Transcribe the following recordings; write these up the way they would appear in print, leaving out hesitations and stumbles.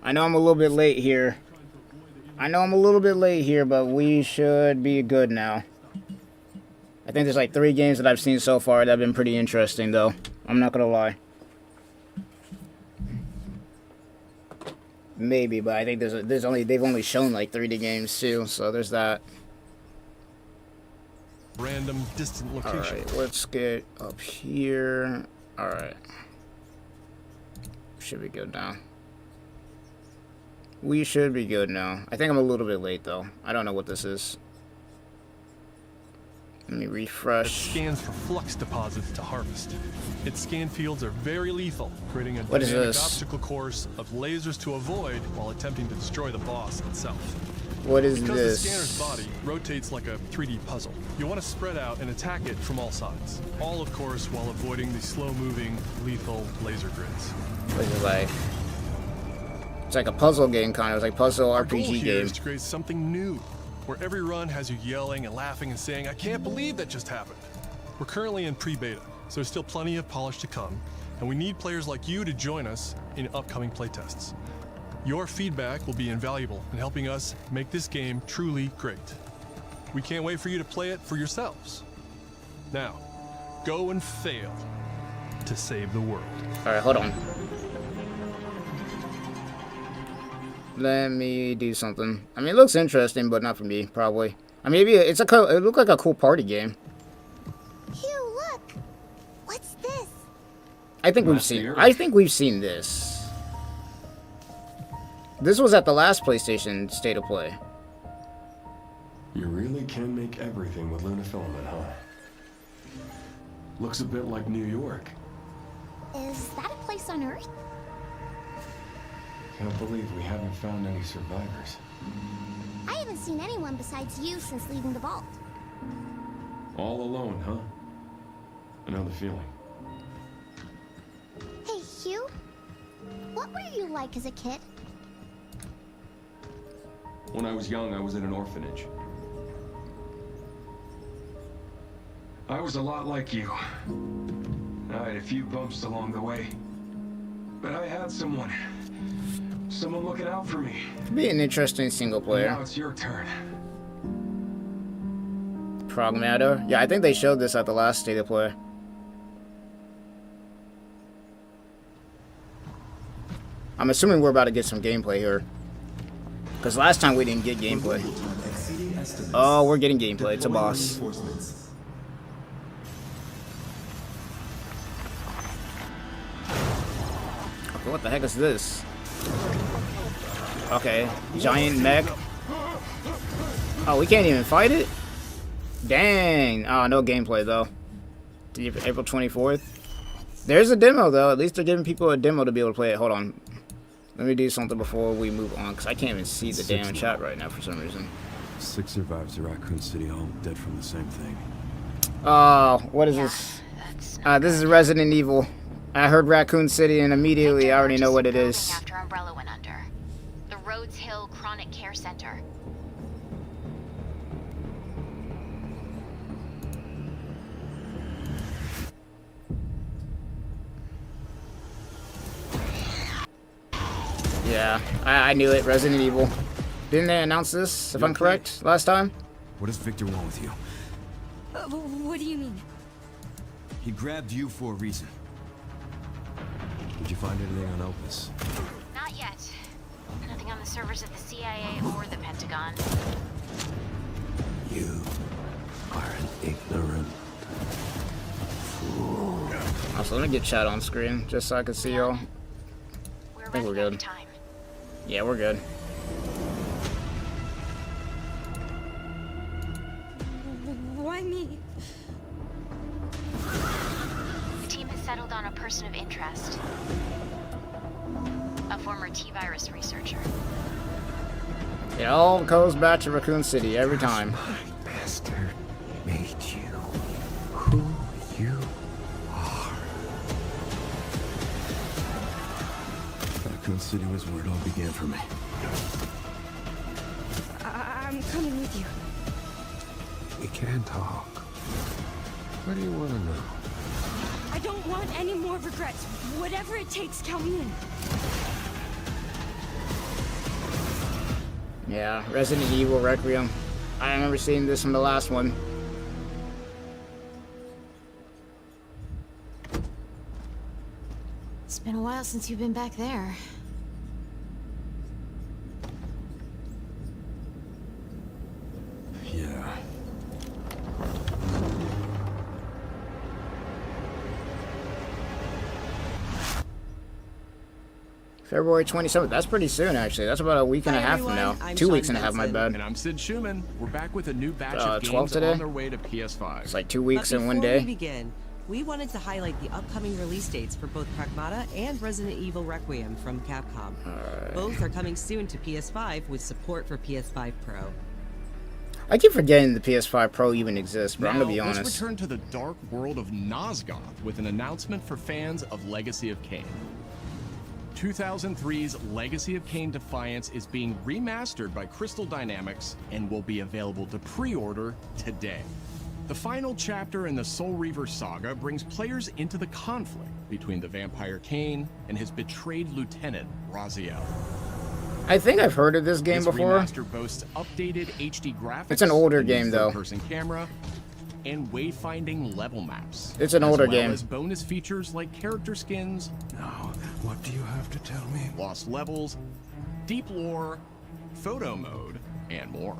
I know I'm a little bit late here. But we should be good now. I think there's like 3 games that I've seen so far that have been pretty interesting, though. I'm not gonna lie. Maybe, but I think they've only shown like 3D games too, so there's that. Random distant location. Alright, let's get up here. Alright. Should be good now. We should be good now. I think I'm a little bit late though. I don't know what this is. Let me refresh. It scans for flux deposits to harvest. Its scan fields are very lethal, creating a What is dynamic this? obstacle course of lasers to avoid while attempting to destroy the boss itself. What is Because this? the scanner's body rotates like a 3D puzzle, you want to spread out and attack it from all sides. All, of course, while avoiding the slow-moving, lethal laser grids. What is it like? It's like a puzzle game, kind of. It's like puzzle Our goal RPG here game. is to create something new, where every run has you yelling and laughing and saying, "I can't believe that just happened." We're currently in pre-beta, so there's still plenty of polish to come, and we need players like you to join us in upcoming playtests. Your feedback will be invaluable in helping us make this game truly great. We can't wait for you to play it for yourselves. Now, go and fail to save the world. Alright, hold on. Let me do something. I mean, it looks interesting, but not for me, probably. I mean, maybe it looked like a cool party game. Hugh, look! What's this? I think we've seen this. This was at the last PlayStation State of Play. You really can make everything with lunafilament, huh? Looks a bit like New York. Is that a place on Earth? Can't believe we haven't found any survivors. I haven't seen anyone besides you since leaving the vault. All alone, huh? I know the feeling. Hey, Hugh? What were you like as a kid? When I was young, I was in an orphanage. I was a lot like you. I had a few bumps along the way. But I had someone looking out for me. Could be an interesting single player. Now it's your turn. Progmatter. Yeah, I think they showed this at the last State of Play. I'm assuming we're about to get some gameplay here. Because last time we didn't get gameplay. Oh, we're getting gameplay. It's a boss. Okay, what the heck is this? Okay, giant mech. Oh, we can't even fight it? Dang. Oh, no gameplay, though. April 24th. There's a demo, though. At least they're giving people a demo to be able to play it. Hold on. Let me do something before we move on, because I can't even see the damn chat right now for some reason. 6 survivors at Raccoon City, all dead from the same thing. Oh, what is this? This is Resident Evil. I heard Raccoon City, and immediately I already know what it is. After Umbrella went under. The Rhodes Hill Chronic Care Center. Yeah, I knew it. Resident Evil. Didn't they announce this, if I'm correct, last time? What does Victor want with you? What do you mean? He grabbed you for a reason. Did you find anything on Opus? Not yet. Nothing on the servers at the CIA or the Pentagon. You are an ignorant fool. Also, let me get chat on screen, just so I can see y'all. We're think we're running out good. of time. Yeah, we're good. Why me? The team has settled on a person of interest. A former T-virus researcher. It all goes back to Raccoon City every time. My bastard made you who you are. Raccoon City was where it all began for me. I'm coming with you. We can talk. What do you want to know? I don't want any more regrets. Whatever it takes, count me in. Yeah, Resident Evil Requiem. I remember seeing this from the last one. It's been a while since you've been back there. Yeah. February 27th. That's pretty soon, actually. That's about a week and a half from now. 2 weeks and a half, my bad. And I'm Sid Schumann. We're back with a new batch of 12 games today? on their way to PS5. It's like 2 weeks But and 1 before day. we begin, we wanted to highlight the upcoming release dates for both Pragmata and Resident Evil Requiem from Capcom. Both are coming soon to PS5 with support for PS5 Pro. I keep forgetting the PS5 Pro even exists, bro. I'm gonna be Now, honest. let's return to the dark world of Nosgoth with an announcement for fans of Legacy of Kain. 2003's Legacy of Kain Defiance is being remastered by Crystal Dynamics and will be available to pre-order today. The final chapter in the Soul Reaver saga brings players into the conflict between the vampire Kain and his betrayed lieutenant, Raziel. I think I've heard of this game This before. remaster boasts updated HD graphics. It's an older a new game, though. third-person camera, and wayfinding level maps. It's an older as well game. as bonus features like character skins, Now, what do you have to tell me? lost levels, deep lore, photo mode, and more.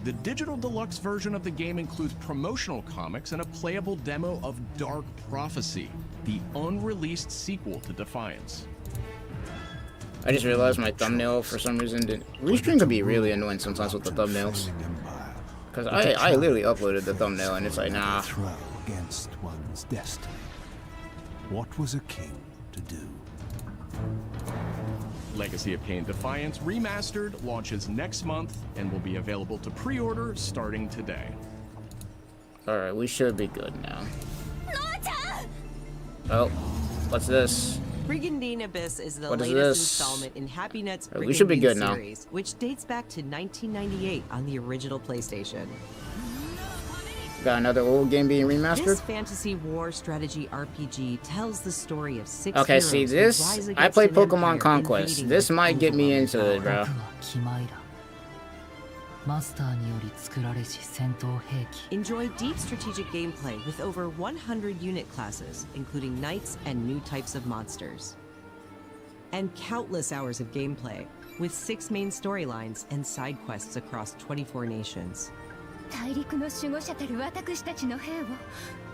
The digital deluxe version of the game includes promotional comics and a playable demo of Dark Prophecy, the unreleased sequel to Defiance. I just realized my thumbnail for some reason didn't. Restream can be really annoying sometimes with the thumbnails. Because I literally uploaded the thumbnail and it's like, nah. Throw against one's destiny. What was a king to do? Legacy of Kain Defiance Remastered launches next month and will be available to pre-order starting today. Alright, we should be good now. Oh, what's this? Brigandine Abyss is the What is latest this? installment in Happy Net's Brigandine We should be good now. series, which dates back to 1998 on the original PlayStation. Got another old game being This remastered? fantasy war strategy RPG tells the story of six Okay, heroes see who this? rise I against play an Pokemon empire Conquest. invading This the might get me into it, bro. 気前だマスターにより作られし戦闘兵器 Enjoy deep strategic gameplay with over 100 unit classes, including knights and new types of monsters. And countless hours of gameplay, with 6 main storylines and side quests across 24 nations. 大陸の守護者たる私たちの兵を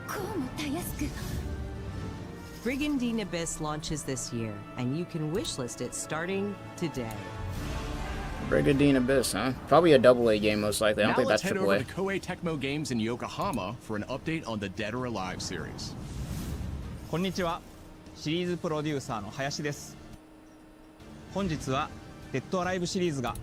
こうもたやすく Brigandine Abyss launches this year, and you can wishlist it starting today. Brigandine Abyss, huh? Probably a AA game, most likely. I don't Now think let's that's head over AAA. to Koei Tecmo Games in Yokohama for an update on the Dead or Alive series. こんにちは。シリーズプロデューサーの林です。本日はデッドアライブシリーズが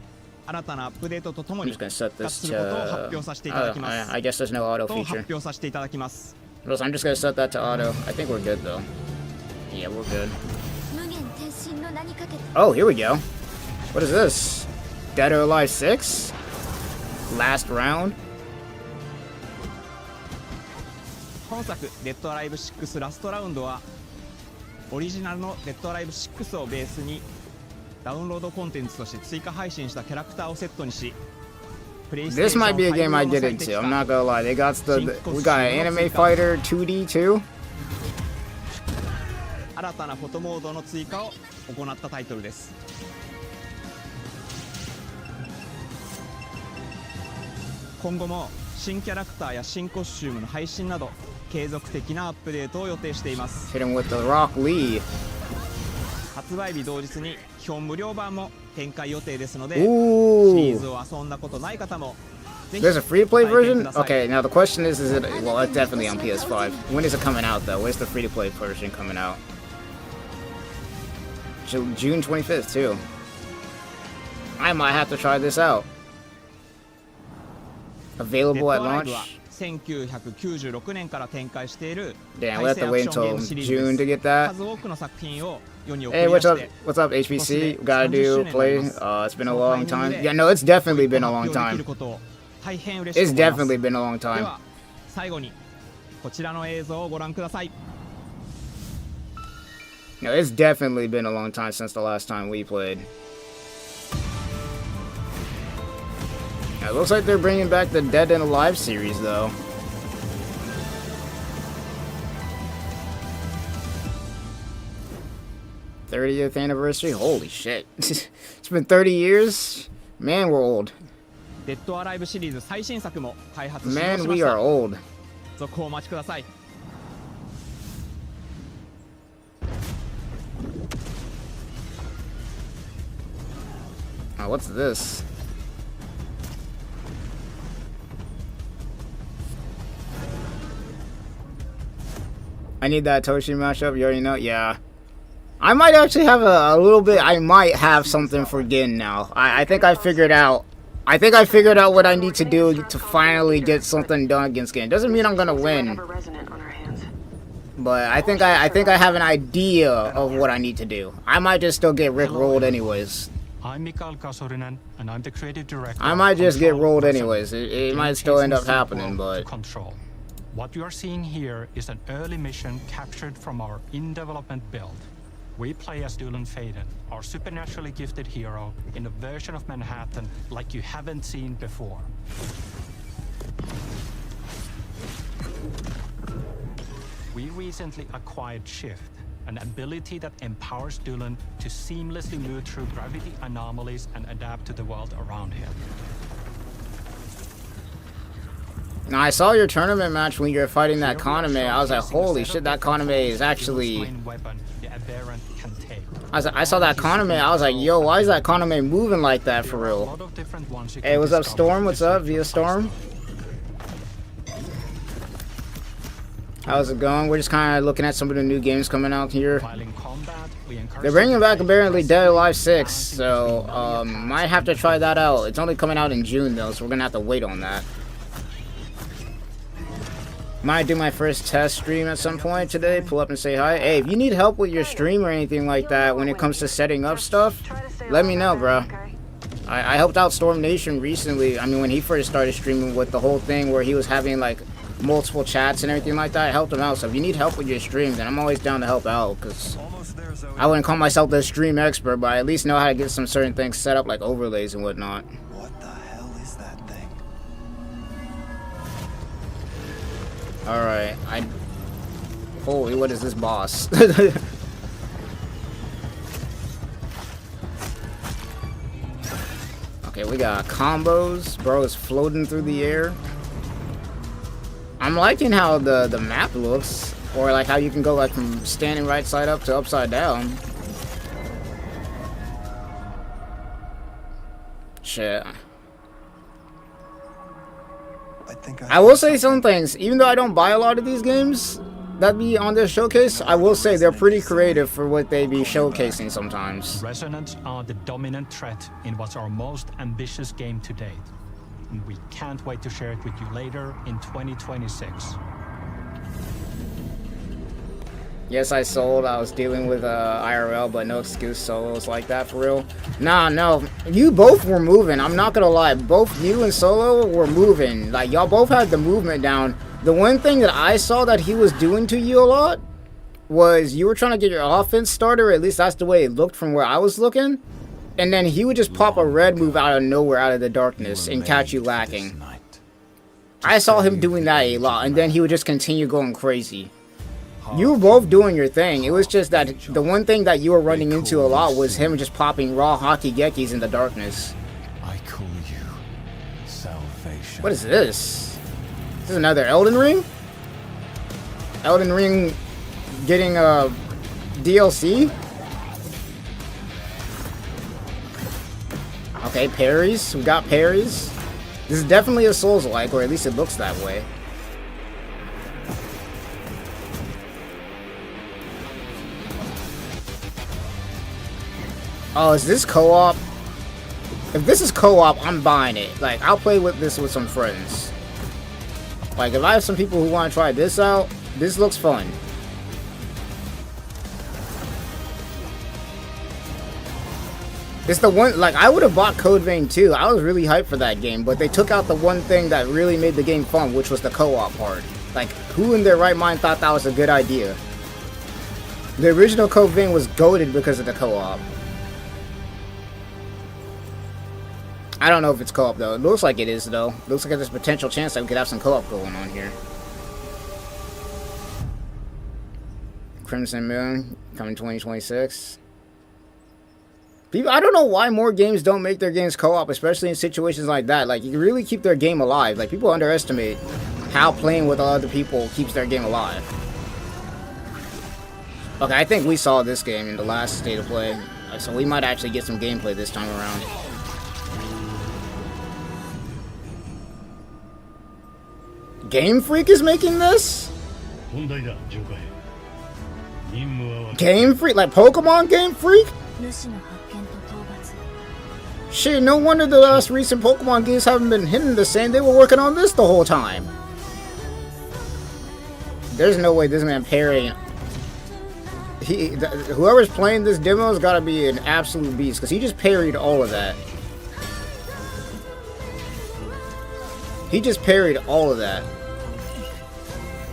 新たなアップデートととも I'm に just gonna set 復 this 活することを発 to... 表させていただきま I guess there's no auto す。と feature. 発表させていただきます。I'm just gonna set that to auto. I think we're good, though. Yeah, we're good. 無限転身の名にかけて Oh, here we go. What is this? Dead or Alive 6? Last round? 本作デッドアライブ6ラストラウンドはオリジナルのデッドアライブ6をベースにダウンロードコンテンツとして追加配信したキャラクターをセットにし This might be a game I get into. I'm not gonna lie. We got an anime fighter 2D too. 新たなフォトモードの追加を行ったタイトルです。今後も新キャラクターや新コスチュームの配信など継続的なアップデートを予定しています。 Hit him with the Rock Lee. 発売日同日に基本無料版も展開予定ですので、シリ Ooh. ーズを遊んだことない方もぜひ There's a free-to-play 体験く version? ださい。 Okay, now the question is it... Well, it's definitely on PS5. When is it coming out, though? Where's the free-to-play version coming out? June 25th, too. I might have to try this out. デッ Available ド at アライブは launch? 1996年から展開している Damn, 対 we'll have 戦 to アク wait ションゲー until ムシリーズ June to で get す。 that. 数多くの作品を世に送 Hey, り出 what's し up? て What's up, HPC? Gotta do 30 play. 周年になります。 It's been a その long タイミン time. グで Yeah, no, it's definitely been a long 発表できる time. ことを大変嬉し It's く思います。 definitely been a long で time. は最後にこちらの映像をご覧ください。 No, it's definitely been a long time since the last time we played. It looks like they're bringing back the Dead and Alive series, though. '30th anniversary? Holy shit. It's been 30 years? Man, we're old. デッドアライブシリーズ最新作も開発し Man, ま we し are た old. 続報お待ちください Oh, what's this? I need that Toshi mashup, you already know? Yeah. I might actually have a little bit, I might have something for Gin now. I think I figured out. I think I figured out what I need to do to finally get something done against Gin. Doesn't mean I'm gonna win. But I think I have an idea of what I need to do. I might just still get rickrolled anyways. I'm Mikael Kasurinen, and I'm the creative director. I might just get rolled anyways. It might still end up happening, but... Control. What you are seeing here is an early mission captured from our in-development build. We play as Dylan Faden, our supernaturally gifted hero, in a version of Manhattan like you haven't seen before. We recently acquired Shift, an ability that empowers Dylan to seamlessly move through gravity anomalies and adapt to the world around him. Now, I saw your tournament match when you were fighting that Kaname. I was like, holy shit, that Kaname is actually... I saw that Kaname, I was like, yo, why is that Kaname moving like that for real? Hey, what's up, Storm? What's up, Via Storm? How's it going? We're just kind of looking at some of the new games coming out here. They're bringing back apparently Dead Alive 6, so might have to try that out. It's only coming out in June though, so we're gonna have to wait on that. Might do my first test stream at some point today. Pull up and say hi. Hey, if you need help with your stream or anything like that when it comes to setting up stuff, let me know, bro. I helped out Storm Nation recently. I mean, when he first started streaming with the whole thing where he was having like multiple chats and everything like that, I helped him out. So if you need help with your stream, then I'm always down to help out, because I wouldn't call myself the stream expert, but I at least know how to get some certain things set up, like overlays and whatnot. What the hell is that thing? Alright, holy, what is this boss? Okay, we got combos. Bro is floating through the air. I'm liking how the map looks, or like how you can go like from standing right side up to upside down. Shit. I will say some things, even though I don't buy a lot of these games that be on this showcase, I will say they're pretty creative for what they be showcasing sometimes. Resonance are the dominant threat in what's our most ambitious game to date. And we can't wait to share it with you later in 2026. Yes, I sold. I was dealing with IRL, but no excuse solos like that for real. Nah, no. You both were moving. I'm not gonna lie. Both you and Solo were moving. Like, y'all both had the movement down. The one thing that I saw that he was doing to you a lot was you were trying to get your offense started, or at least that's the way it looked from where I was looking. And then he would just pop a red move out of nowhere, out of the darkness, and catch you lacking. I saw him doing that a lot, and then he would just continue going crazy. You were both doing your thing. It was just that the one thing that you were running into a lot was him just popping raw hockey gekis in the darkness. I call you salvation. What is this? This is another Elden Ring? Elden Ring getting a DLC? Okay, parries. We got parries. This is definitely a Souls-like, or at least it looks that way. Oh, is this co-op? If this is co-op, I'm buying it. Like, I'll play with this with some friends. Like, if I have some people who want to try this out, this looks fun. It's the one, like, I would have bought Code Vein too. I was really hyped for that game, but they took out the one thing that really made the game fun, which was the co-op part. Like, who in their right mind thought that was a good idea? The original Code Vein was goated because of the co-op. I don't know if it's co-op though. It looks like it is though. It looks like there's a potential chance that we could have some co-op going on here. Crimson Moon coming 2026. People, I don't know why more games don't make their games co-op, especially in situations like that. Like, you can really keep their game alive. Like, people underestimate how playing with other people keeps their game alive. Okay, I think we saw this game in the last state of play, so we might actually get some gameplay this time around. Game Freak is making this? Game Freak? Like Pokemon Game Freak? Shit, no wonder the last recent Pokemon games haven't been hitting the same. They were working on this the whole time. There's no way this man parrying. Whoever's playing this demo has got to be an absolute beast, because he just parried all of that. He just parried all of that.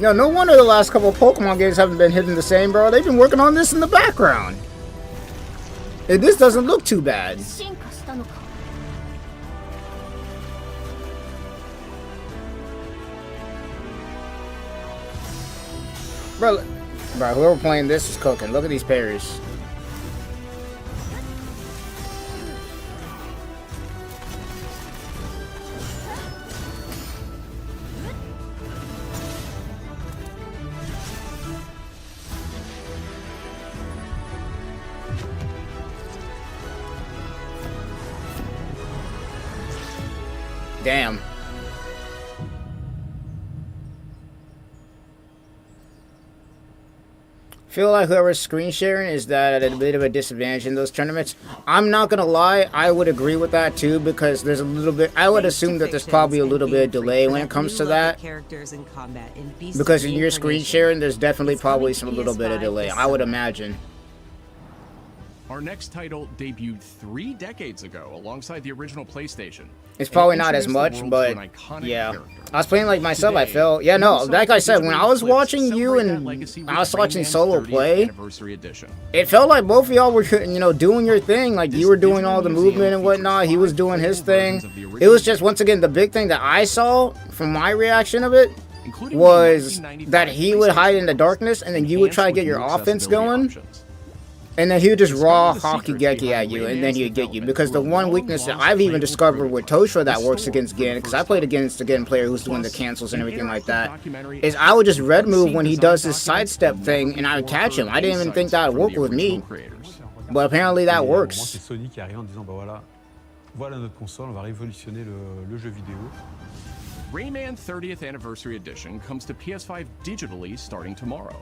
No wonder the last couple of Pokemon games haven't been hitting the same, bro. They've been working on this in the background. And this doesn't look too bad. Bro, whoever playing this is cooking. Look at these parries. Damn. Feel like whoever's screen sharing is that at a bit of a disadvantage in those tournaments. I'm not gonna lie, I would agree with that too, because there's a little bit, I would assume that there's probably a little bit of delay when it comes to that. Because in your screen sharing, there's definitely probably some little bit of delay, I would imagine. Our next title debuted 3 decades ago alongside the original PlayStation. It's probably not as much, but yeah. I was playing like myself, I felt. Yeah, no, like I said, when I was watching you and I was watching Solo play, it felt like both of y'all were, you know, doing your thing. Like, you were doing all the movement and whatnot, he was doing his thing. It was just, once again, the big thing that I saw from my reaction of it was that he would hide in the darkness and then you would try to get your offense going. And then he would just raw hockey geki at you, and then he would get you. Because the one weakness that I've even discovered with Toshra that works against Gin, because I played against a Gin player who's doing the cancels and everything like that, is I would just red move when he does his sidestep thing, and I would catch him. I didn't even think that would work with me, but apparently that works. C'est Sony qui arrive en disant, bah voilà notre console, on va révolutionner le jeu vidéo. Rayman 30th Anniversary Edition comes to PS5 digitally starting tomorrow.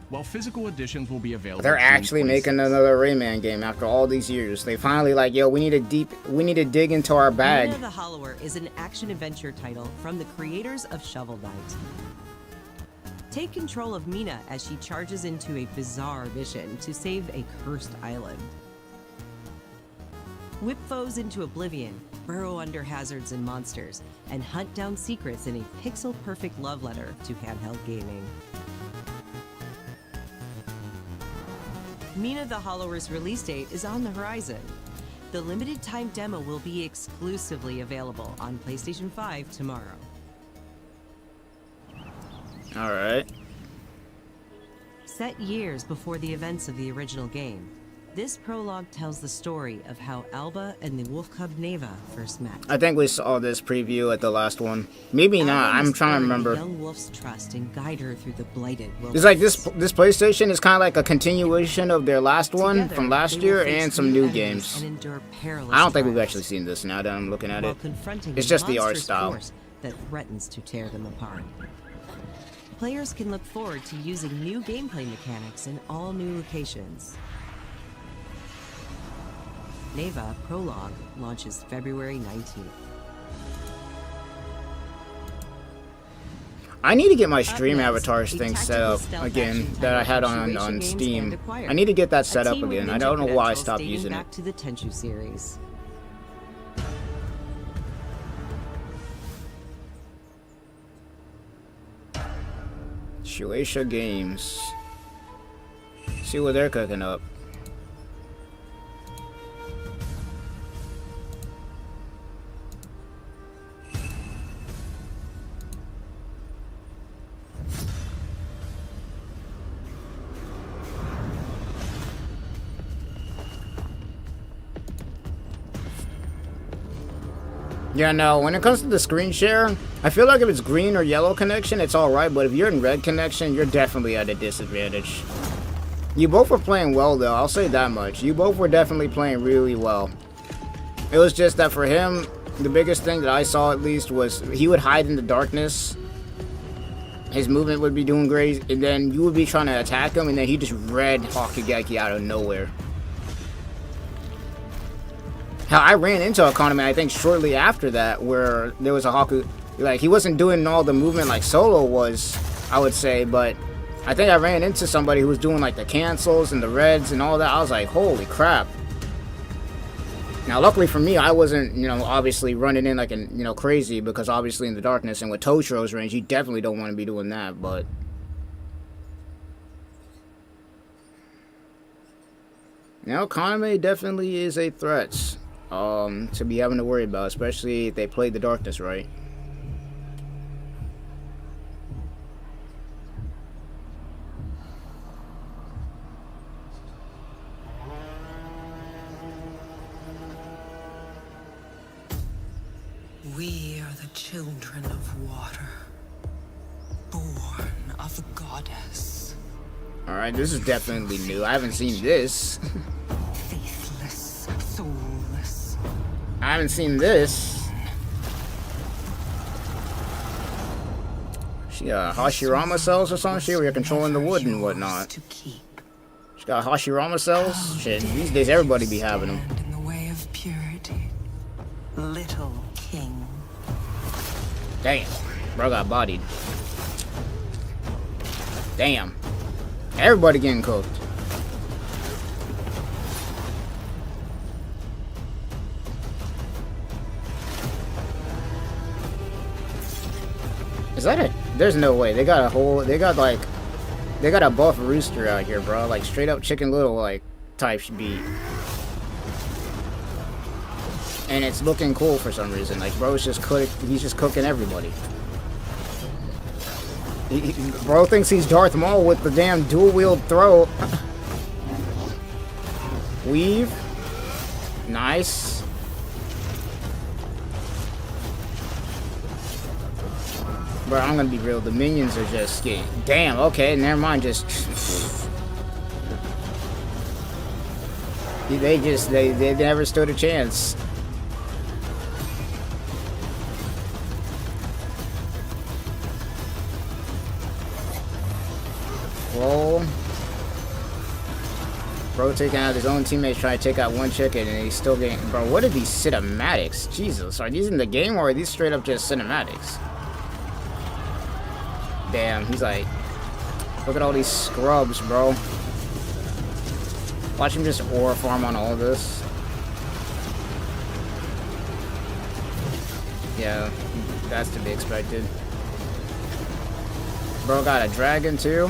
While physical editions will be available. They're actually making another Rayman game after all these years. They finally like, yo, we need to dig into our bag. Mina the Hollower is an action-adventure title from the creators of Shovel Knight. Take control of Mina as she charges into a bizarre mission to save a cursed island. Whip foes into oblivion, burrow under hazards and monsters, and hunt down secrets in a pixel-perfect love letter to handheld gaming. Mina the Hollower's release date is on the horizon. The limited time demo will be exclusively available on PlayStation 5 tomorrow. Alright. Set years before the events of the original game, this prologue tells the story of how Alba and the wolf cub Neva first met. I think we saw this preview at the last one. Maybe not. I'm trying to remember. Young wolf's trust and guide her through the blighted wilderness. It's like this PlayStation is kind of like a continuation of their last one from last year and some new games. I don't think we've actually seen this now that I'm looking at it. It's just the art style that threatens to tear them apart. Players can look forward to using new gameplay mechanics in all new locations. Neva Prologue launches February 19th. I need to get my stream avatars thing set up again that I had on Steam. I need to get that set up again. I don't know why I stopped using it. Back to the Tenchu series. Shueisha Games. See what they're cooking up. Yeah, no, when it comes to the screen share, I feel like if it's green or yellow connection, it's alright, but if you're in red connection, you're definitely at a disadvantage. You both were playing well, though, I'll say that much. You both were definitely playing really well. It was just that for him, the biggest thing that I saw at least was he would hide in the darkness. His movement would be doing great, and then you would be trying to attack him, and then he just red Hokugeki out of nowhere. Hell, I ran into a Konami, I think, shortly after that, where there was a Haku... Like, he wasn't doing all the movement like Solo was, I would say, but I think I ran into somebody who was doing, like, the cancels and the reds and all that. I was like, holy crap. Now, luckily for me, I wasn't, you know, obviously running in like, crazy, because obviously in the darkness and with Toshiro's range, you definitely don't want to be doing that, but... Now, Konami definitely is a threat. To be having to worry about, especially if they play the darkness right. We are the children of water, born of the goddess. Alright, this is definitely new. I haven't seen this. Faithless, soulless. I haven't seen this. She got Hashirama cells or some shit where you're controlling the wood and whatnot. She got Hashirama cells? Shit, these days everybody be having them. In the way of purity, little king. Damn, bro got bodied. Damn. Everybody getting cooked. Is that a... There's no way. They got a whole... They got a buff rooster out here, bro. Like, straight up Chicken Little, like, type beat. And it's looking cool for some reason. Like, bro's just he's just cooking everybody. Bro thinks he's Darth Maul with the damn dual-wield throw. Weave. Nice. Bro, I'm gonna be real. The minions are just getting... Damn, okay, never mind. Just... They never stood a chance. Whoa. Bro taking out his own teammates trying to take out one chicken and he's still getting... Bro, what are these cinematics? Jesus, are these in the game or are these straight up just cinematics? Damn, he's like... Look at all these scrubs, bro. Watch him just ore farm on all this. Yeah, that's to be expected. Bro got a dragon too.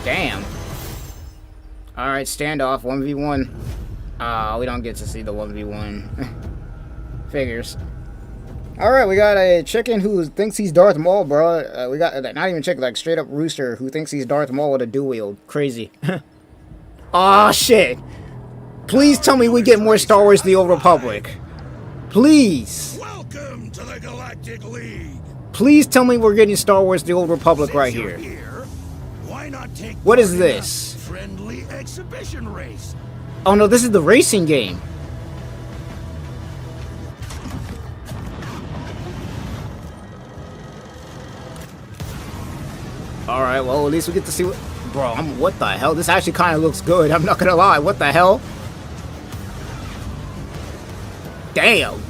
Damn. Alright, standoff, 1v1. We don't get to see the 1v1. Figures. Alright, we got a chicken who thinks he's Darth Maul, bro. We got, not even chicken, like straight up rooster who thinks he's Darth Maul with a dual wield. Crazy. Aw, shit. Please tell me we get more Star Wars The Old Republic. Please. Welcome to the Galactic League. Please tell me we're getting Star Wars The Old Republic right here. Why not take What is this? friendly exhibition race? Oh no, this is the racing game. Alright, well at least we get to see what... Bro, what the hell? This actually kind of looks good, I'm not gonna lie. What the hell? Damn.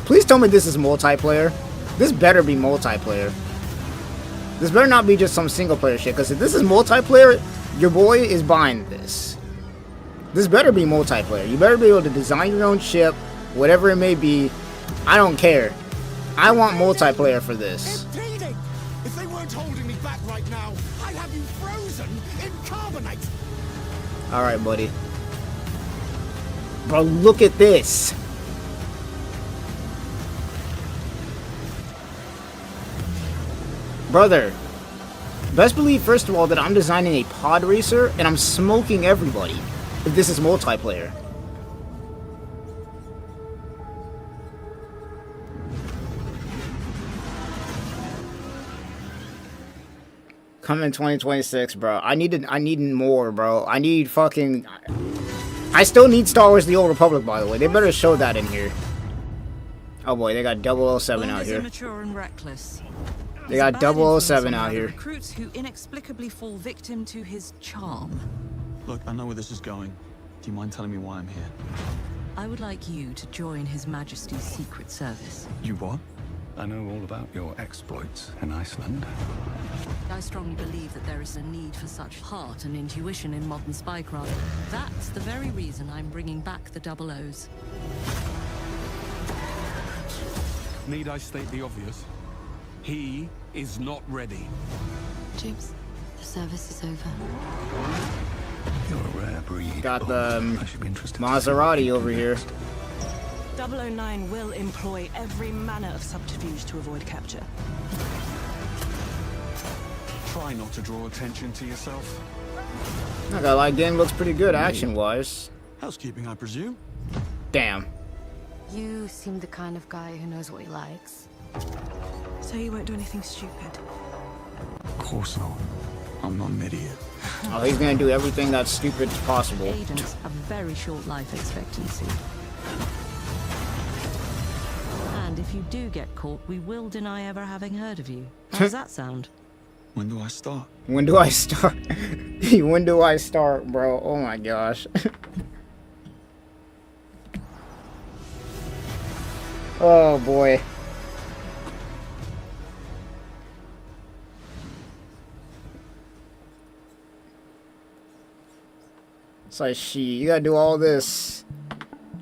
Please tell me this is multiplayer. This better be multiplayer. This better not be just some single player shit, because if this is multiplayer, your boy is buying this. This better be multiplayer. You better be able to design your own ship, whatever it may be. I don't care. I want multiplayer for this. Impeding! If they weren't holding me back right now, I'd have you frozen in carbonite. Alright, buddy. Bro, look at this. Brother, best believe, first of all, that I'm designing a pod racer and I'm smoking everybody if this is multiplayer. Coming 2026, bro. I need more, bro. I need fucking... I still need Star Wars The Old Republic, by the way. They better show that in here. Oh boy, they got 007 out here. Immature and reckless. They got 007 out here. Recruits who inexplicably fall victim to his charm. Look, I know where this is going. Do you mind telling me why I'm here? I would like you to join His Majesty's Secret Service. You what? I know all about your exploits in Iceland. I strongly believe that there is a need for such heart and intuition in modern spycraft. That's the very reason I'm bringing back the Double O's. Need I state the obvious? He is not ready. James, the service is over. You're a rare breed. Got the Maserati over here. 009 will employ every manner of subterfuge to avoid capture. Try not to draw attention to yourself. I got like game looks pretty good action-wise. Housekeeping, I presume. Damn. You seem the kind of guy who knows what he likes. So you won't do anything stupid? Of course not. I'm not an idiot. Oh, he's gonna do everything that's stupid as possible. Agents have very short life expectancy. And if you do get caught, we will deny ever having heard of you. How does that sound? When do I start? When do I start? When do I start, bro? Oh my gosh. Oh boy. It's like, shit, you gotta do all this.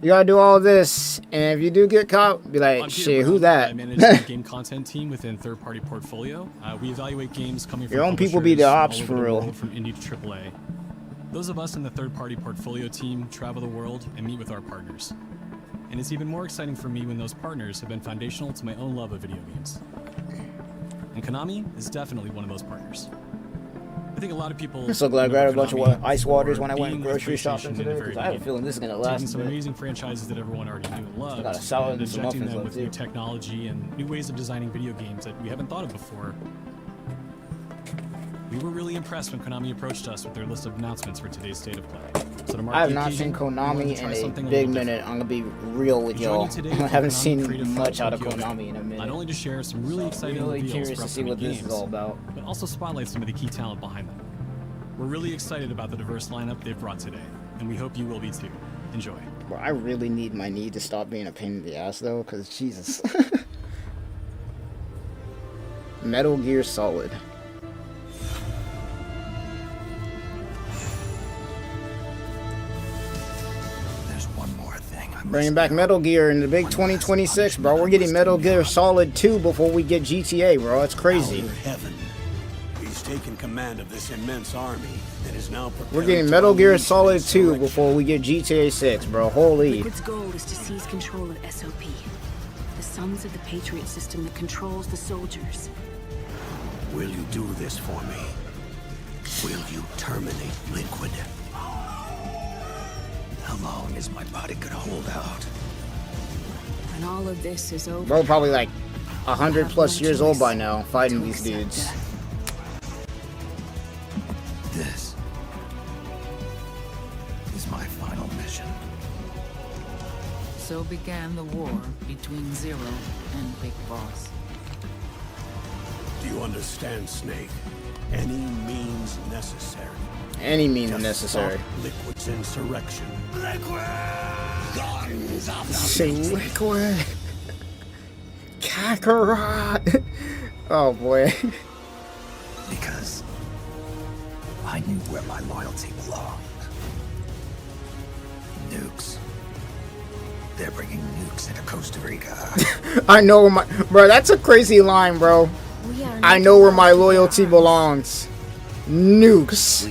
You gotta do all this, and if you do get caught, be like, shit, who that? I manage the game content team within third-party portfolio. We evaluate games coming from your own people be the ops for real. From indie to AAA. Those of us in the third-party portfolio team travel the world and meet with our partners. And it's even more exciting for me when those partners have been foundational to my own love of video games. And Konami is definitely one of those partners. I think a lot of people. I'm so glad I grabbed a bunch of ice waters when I went grocery shopping today, because I have a feeling this is gonna last. Taking some amazing franchises that everyone already knew and loved, got a salad and and some injecting muffins them left with new too. technology and new ways of designing video games that we haven't thought of before. We were really impressed when Konami approached us with their list of announcements for today's State of Play. So to mark I have the not occasion, seen Konami we wanted to try in a something big little minute. different. I'm gonna be real with y'all. Joining today I is haven't Konami seen Creative much Club out of Tokyo, Konami in a minute. Not only to share some really exciting really reveals curious for to see upcoming what this is games, all about. but also spotlight some of the key talent behind them. We're really excited about the diverse lineup they've brought today, and we hope you will be too. Enjoy. Bro, I really need my knee to stop being a pain in the ass though, because Jesus. Metal Gear Solid. There's one more thing. Bringing back Metal Gear in the big 2026, bro. We're getting Metal Gear Solid 2 before we get GTA, bro. It's crazy. Heaven. He's taken command of this immense army and is now preparing We're getting to Metal Gear unleash Solid an 2 before we get GTA 6, bro. Holy. Liquid's goal is to seize control of SOP, the sons of the Patriot system that controls the soldiers. Will you do this for me? Will you terminate Liquid? How long is my body gonna hold out? When all of this is over, Bro, probably like 100 plus years old by now, fighting these dudes. This is my final mission. So began the war between Zero and Big Boss. Do you understand, Snake? Any means necessary. Any means to necessary. stop Liquid's insurrection. Liquid! Guns of the Say beast. Liquid. Kakarot. Oh boy. Because I knew where my loyalty belonged. Nukes. They're bringing nukes into Costa Rica. I know where my bro. That's a crazy line, bro. I know where my loyalty belongs. Nukes.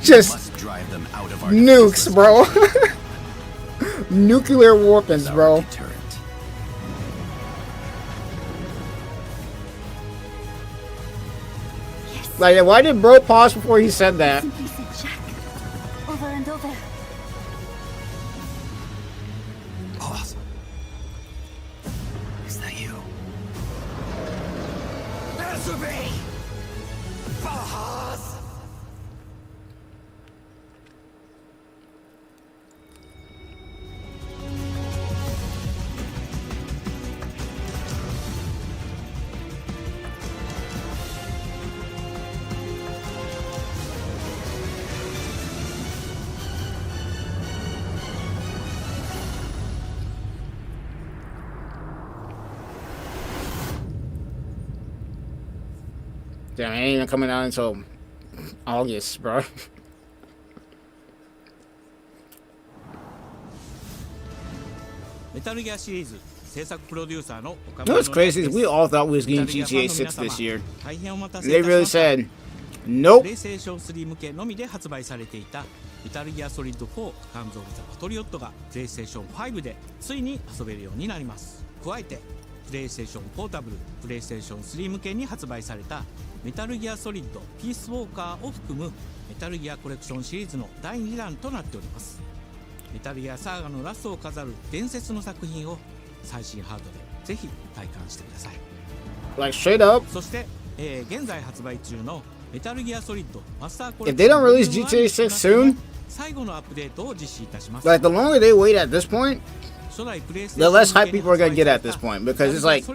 Just drive them out of our nukes, bro. Nuclear weapons, bro. Like, why did bro pause before he said that? Simply said Jack. Over and over. Boss. Is that you? Answer me! Boss! Damn, it ain't even coming out until August, bro. You know what's crazy is we all thought we was getting GTA 6 this year. They really said, nope. PlayStation 3向けのみで発売されていたメタルギアソリッド4カムズ・オブ・ザ・パトリオットが PlayStation 5でついに遊べるようになります。加えて PlayStation ポータブル、PlayStation 3向けに発売されたメタルギアソリッドピースウォーカーを含むメタルギアコレクションシリーズの第2弾となっております。メタルギアサーガのラストを飾る伝説の作品を最新ハードでぜひ体感してください。Like straight up. そして、現在発売中のメタルギアソリッドマスターコレ If クシ they ョン don't release GTA 6 soon, 最後のアップデートを実施いたします。 like the longer they wait at this point, the less hype people are gonna get at this point, because it's like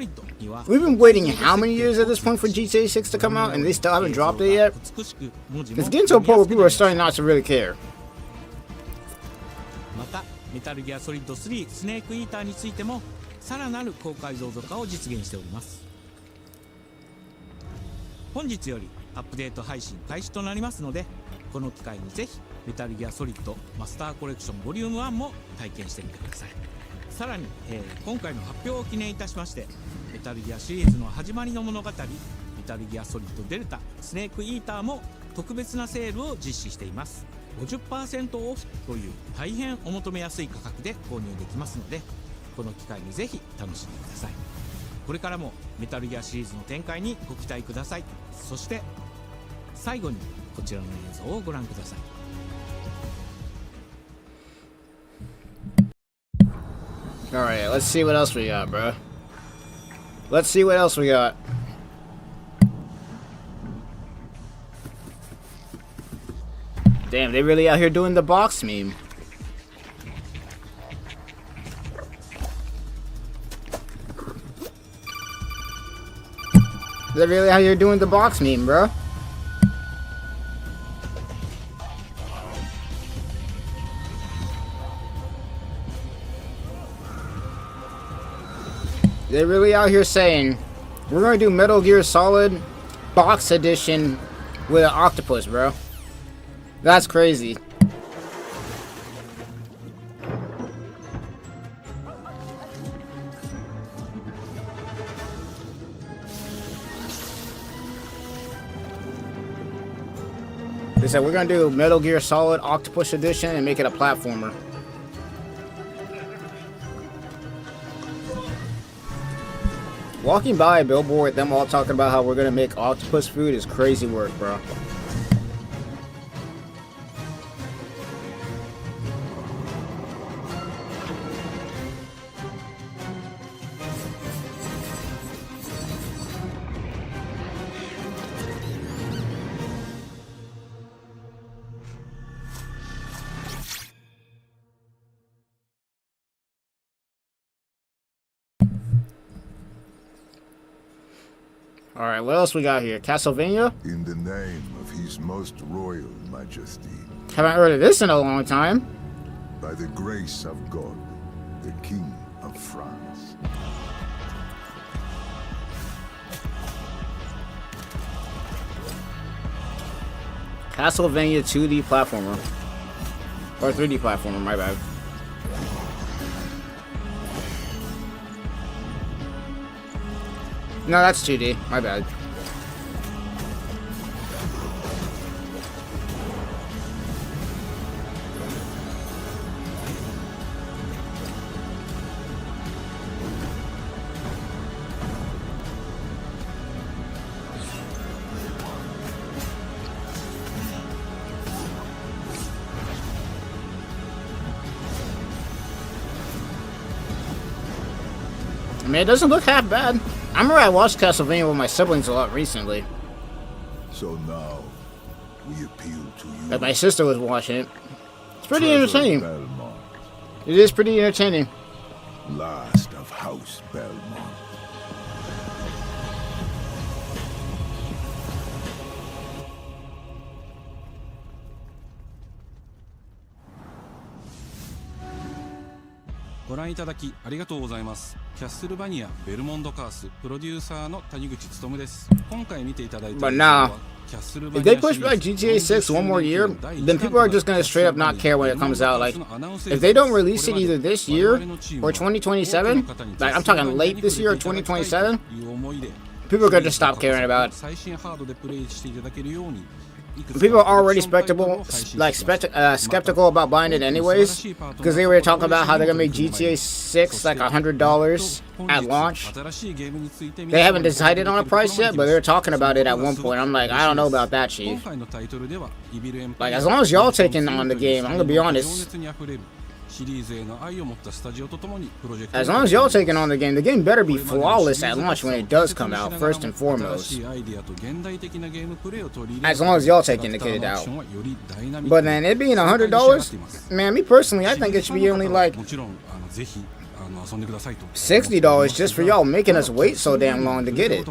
we've been waiting how many years at this point for GTA 6 to come out and they still haven't dropped it yet. It's getting to a point where people are starting not to really care. またメタルギアソリッド3スネークイーターについてもさらなる高解像度化を実現しております。本日よりアップデート配信開始となりますので、この機会にぜひメタルギアソリッドマスターコレクションボリューム1も体験してみてください。さらに、今回の発表を記念いたしまして、メタルギアシリーズの始まりの物語メタルギアソリッドデルタスネークイーターも特別なセールを実施しています。 50% オフという大変お求めやすい価格で購入できますので、この機会にぜひ楽しんでください。これからもメタルギアシリーズの展開にご期待ください。そして最後にこちらの映像をご覧ください。 Alright, let's see what else we got, bro. Let's see what else we got. Damn, they really out here doing the box meme. They're really out here doing the box meme, bro. They're really out here saying, we're going to do Metal Gear Solid Box Edition with an octopus, bro. That's crazy. They said, we're going to do Metal Gear Solid Octopus Edition and make it a platformer. Walking by a billboard, them all talking about how we're gonna make octopus food is crazy work, bro. Alright, what else we got here? Castlevania? In the name of His Most Royal Majesty. Haven't heard of this in a long time. By the grace of God, the King of France. Castlevania 2D platformer. Or 3D platformer, my bad. No, that's 2D. My bad. mean, it doesn't look half bad. I remember I watched Castlevania with my siblings a lot recently. So now, we appeal to you. Like my sister was watching it. It's pretty entertaining. Belmont, It is pretty entertaining. last of House Belmont. ご覧いただきありがとうございます。キャッスルバニアベルモンドカースプロデューサーの谷口勉です。今回見ていただいた But now, if they push back GTA 6 one more year, then people are just gonna straight up not care when it comes out. Like, if they don't release it either this year or 2027, like I'm talking late this year or 2027, people are gonna just stop caring about it. People are already skeptical about buying it anyways, because they were talking about how they're gonna make GTA 6 like $100 at launch. They haven't decided on a price yet, but they were talking about it at one point. I'm like, I don't know about that, Chief. Like, as long as y'all taking on the game, I'm gonna be honest. As long as y'all taking on the game better be flawless at launch when it does come out, first and foremost. As long as y'all taking the kid out. But then it being $100, man, me personally, I think it should be only like $60 just for y'all making us wait so damn long to get it.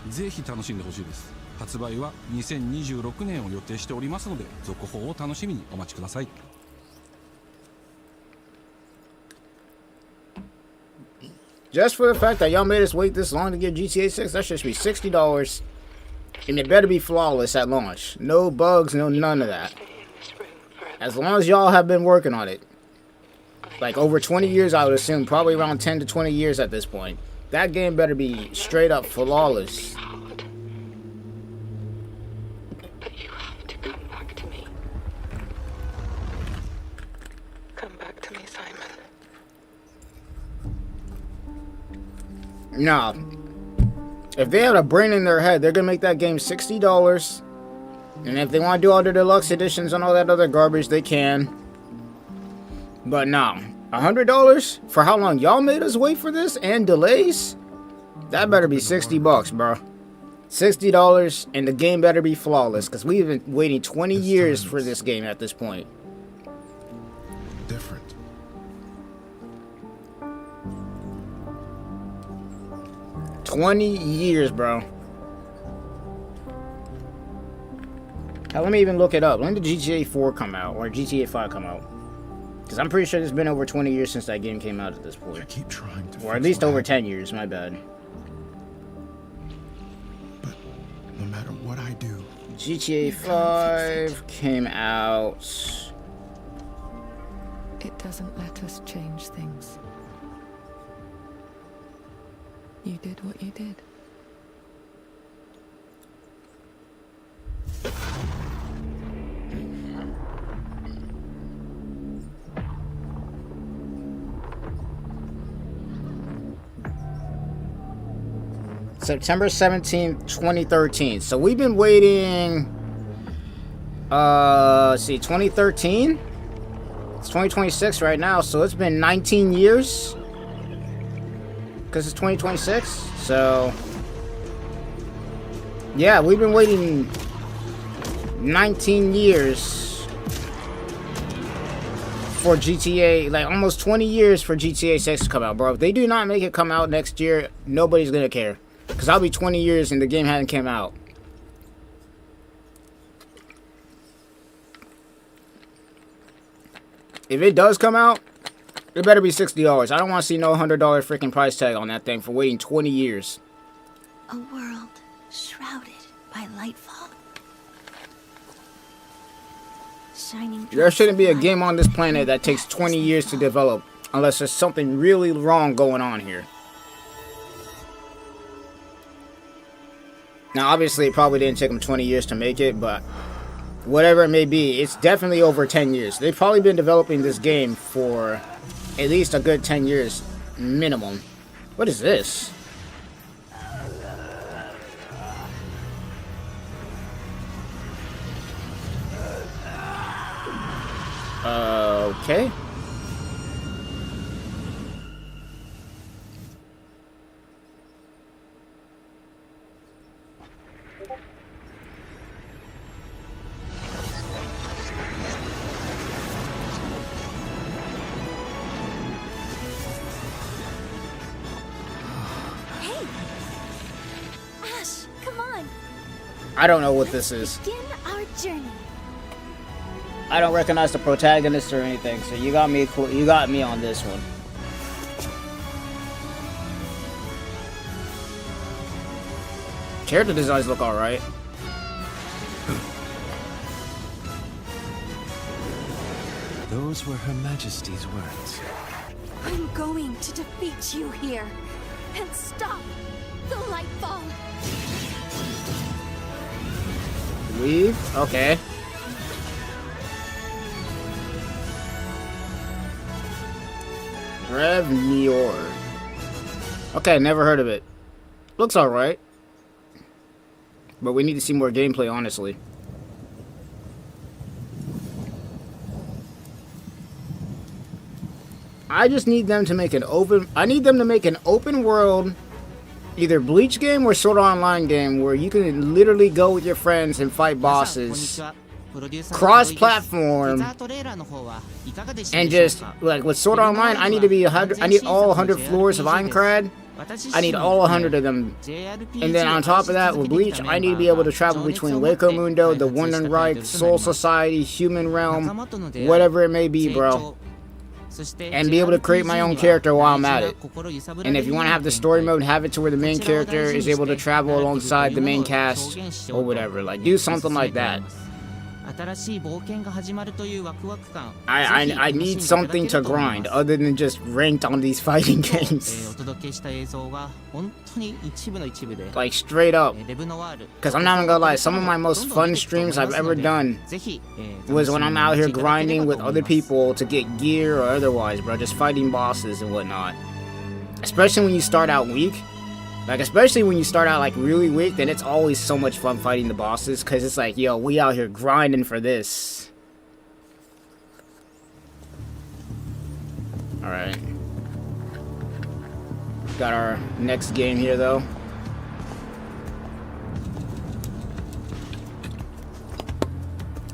ぜひ楽しんでほしいです。発売は2026年を予定しておりますので、続報を楽しみにお待ちください。 Just for the fact that y'all made us wait this long to get GTA 6, that should be $60. And it better be flawless at launch. No bugs, no none of that. As long as y'all have been working on it. Like over 20 years, I would assume. Probably around 10 to 20 years at this point. That game better be straight up flawless. But you have to come back to me. Come back to me, Simon. Nah. If they had a brain in their head, they're gonna make that game $60. And if they want to do all the deluxe editions and all that other garbage, they can. But nah. $100? For how long y'all made us wait for this? And delays? That better be $60, bro. $60, and the game better be flawless. Because we've been waiting 20 years for this game at this point. Different. $20 bro. Hell, let me even look it up. When did GTA 4 come out? Or GTA 5 come out? Because I'm pretty sure it's been over 20 years since that game came out at this point. I keep trying to. Or at least over 10 years, my bad. But no matter what I do, GTA 5 came out. It doesn't let us change things. You did what you did. September 17th, 2013. So we've been waiting, let's see, 2013? It's 2026 right now, so it's been 19 years. Because it's 2026, so... yeah, we've been waiting 19 years for GTA, like almost 20 years for GTA 6 to come out, bro. If they do not make it come out next year, nobody's gonna care. Because I'll be 20 years and the game hasn't come out. If it does come out, it better be $60. I don't want to see no $100 freaking price tag on that thing for waiting 20 years. A world shrouded by lightfall. Shining. There shouldn't be a game on this planet that takes 20 years to develop unless there's something really wrong going on here. Now, obviously, it probably didn't take them 20 years to make it, but whatever it may be, it's definitely over 10 years. They've probably been developing this game for at least a good 10 years minimum. What is this? Okay. Hey! Ash, come on! I don't know what this is. Begin our journey. I don't recognize the protagonist or anything, so you got me on this one. Character designs look alright. Those were Her Majesty's words. I'm going to defeat you here and stop the Lightfall. Leave? Okay. Revnior. Okay, never heard of it. Looks alright. But we need to see more gameplay, honestly. I just need them to make an open... I need them to make an open world, either Bleach game or Sword Art Online game, where you can literally go with your friends and fight bosses, cross-platform, and just, like, with Sword Art Online, I need to be 100... I need all 100 floors of Aincrad. I need all 100 of them. And then on top of that, with Bleach, I need to be able to travel between Waco Mundo, the Wonder Reich, Soul Society, Human Realm, whatever it may be, bro. And be able to create my own character while I'm at it. And if you want to have the story mode, have it to where the main character is able to travel alongside the main cast or whatever. Like, do something like that. I need something to grind other than just ranked on these fighting games. Like, straight up. Because I'm not gonna lie, some of my most fun streams I've ever done was when I'm out here grinding with other people to get gear or otherwise, bro. Just fighting bosses and whatnot. Especially when you start out weak. Like, especially when you start out, like, really weak, then it's always so much fun fighting the bosses, because it's like, yo, we out here grinding for this. Alright. Got our next game here, though.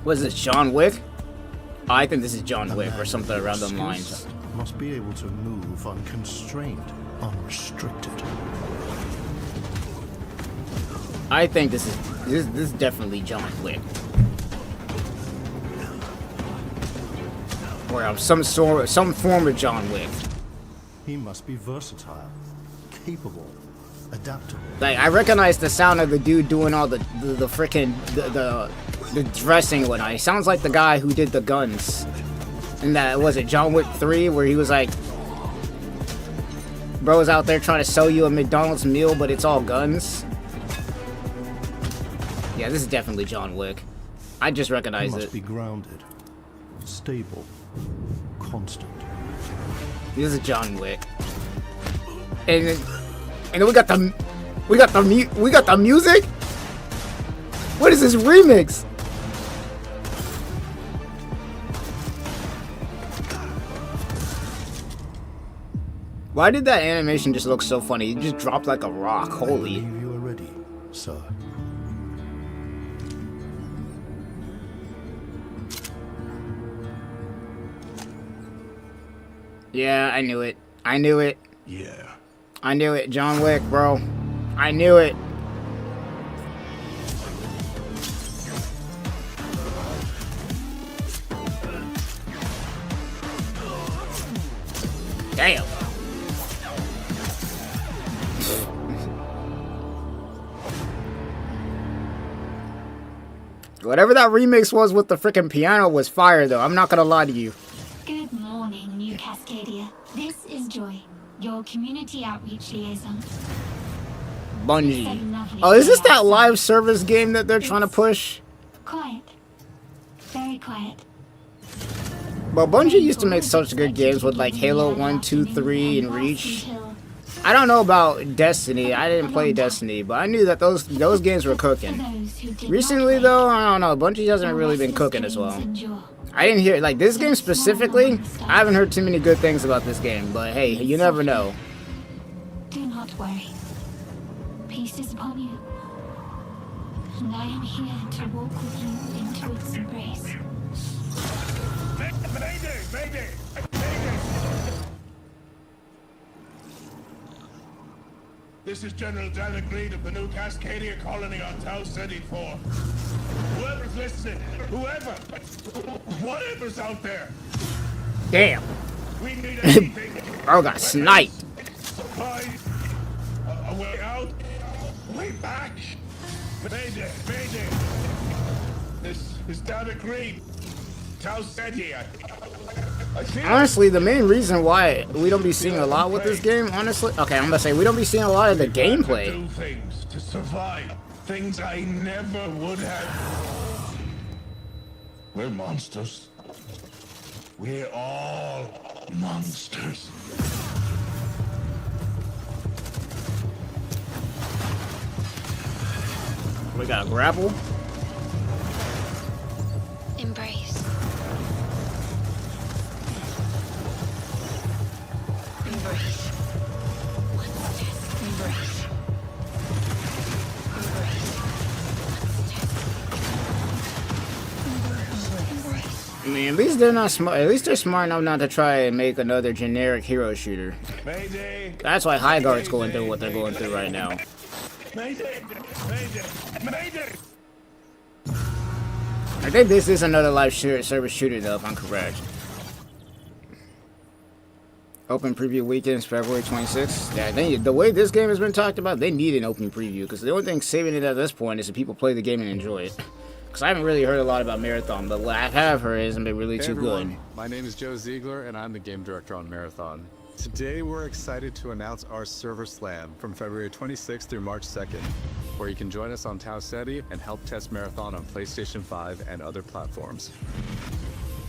What is this, John Wick? Oh, I think this is John Wick, or something around them lines. Must be able to move unconstrained, unrestricted. I think this is definitely John Wick. Or some form of John Wick. He must be versatile, capable, adaptable. Like, I recognize the sound of the dude doing all the freaking the dressing and whatnot. He sounds like the guy who did the guns. And that, was it John Wick 3, where he was like, bro's out there trying to sell you a McDonald's meal, but it's all guns. Yeah, this is definitely John Wick. I just recognize it. He must be grounded, stable, constant. This is John Wick. And then we got the music. What is this remix? Why did that animation just look so funny? It just dropped like a rock. Holy. I believe you are ready, sir. Yeah, I knew it. I knew it. Yeah. I knew it. John Wick, bro. I knew it. Damn. Whatever that remix was with the freaking piano was fire, though. I'm not gonna lie to you. Good morning, New Cascadia. This is Joy, your community outreach liaison. Bungie. Oh, is this that live service game that they're trying to push? Quiet. Very quiet. But Bungie used to make such good games with like Halo 1, 2, 3, and Reach. I don't know about Destiny. I didn't play Destiny, but I knew that those games were cooking. Recently, though, I don't know. Bungie hasn't really been cooking as well. I didn't hear, like, this game specifically, I haven't heard too many good things about this game, but hey, you never know. Do not worry. Peace is upon you. and I am here to walk with you into its embrace. Mayday! Mayday! This is General Dan Green of the new Cascadia colony on Tau City 4. Whoever's listening, whatever's out there. Damn. We need anything. Bro got sniped. Supplies. A way out. A way back. Mayday. This is Dan Green. Tau City. Honestly, the main reason why we don't be seeing a lot with this game, honestly, okay, I'm gonna say we don't be seeing a lot of the gameplay. Do things to survive. Things I never would have. We're monsters. We're all monsters. We got a grapple. Embrace. Embrace. Embrace. I mean, at least they're not smart. At least they're smart enough not to try and make another generic hero shooter. Mayday. That's why High Guard's going through what they're going through right now. Mayday. I think this is another live service shooter, though, if I'm correct. Open preview weekends, February 26th. Yeah, the way this game has been talked about, they need an open preview, because the only thing saving it at this point is that people play the game and enjoy it. Because I haven't really heard a lot about Marathon, but what I have heard isn't been really too good. My name is Joe Ziegler, and I'm the game director on Marathon. Today, we're excited to announce our Server Slam from February 26th through March 2nd, where you can join us on Tau Ceti and help test Marathon on PlayStation 5 and other platforms.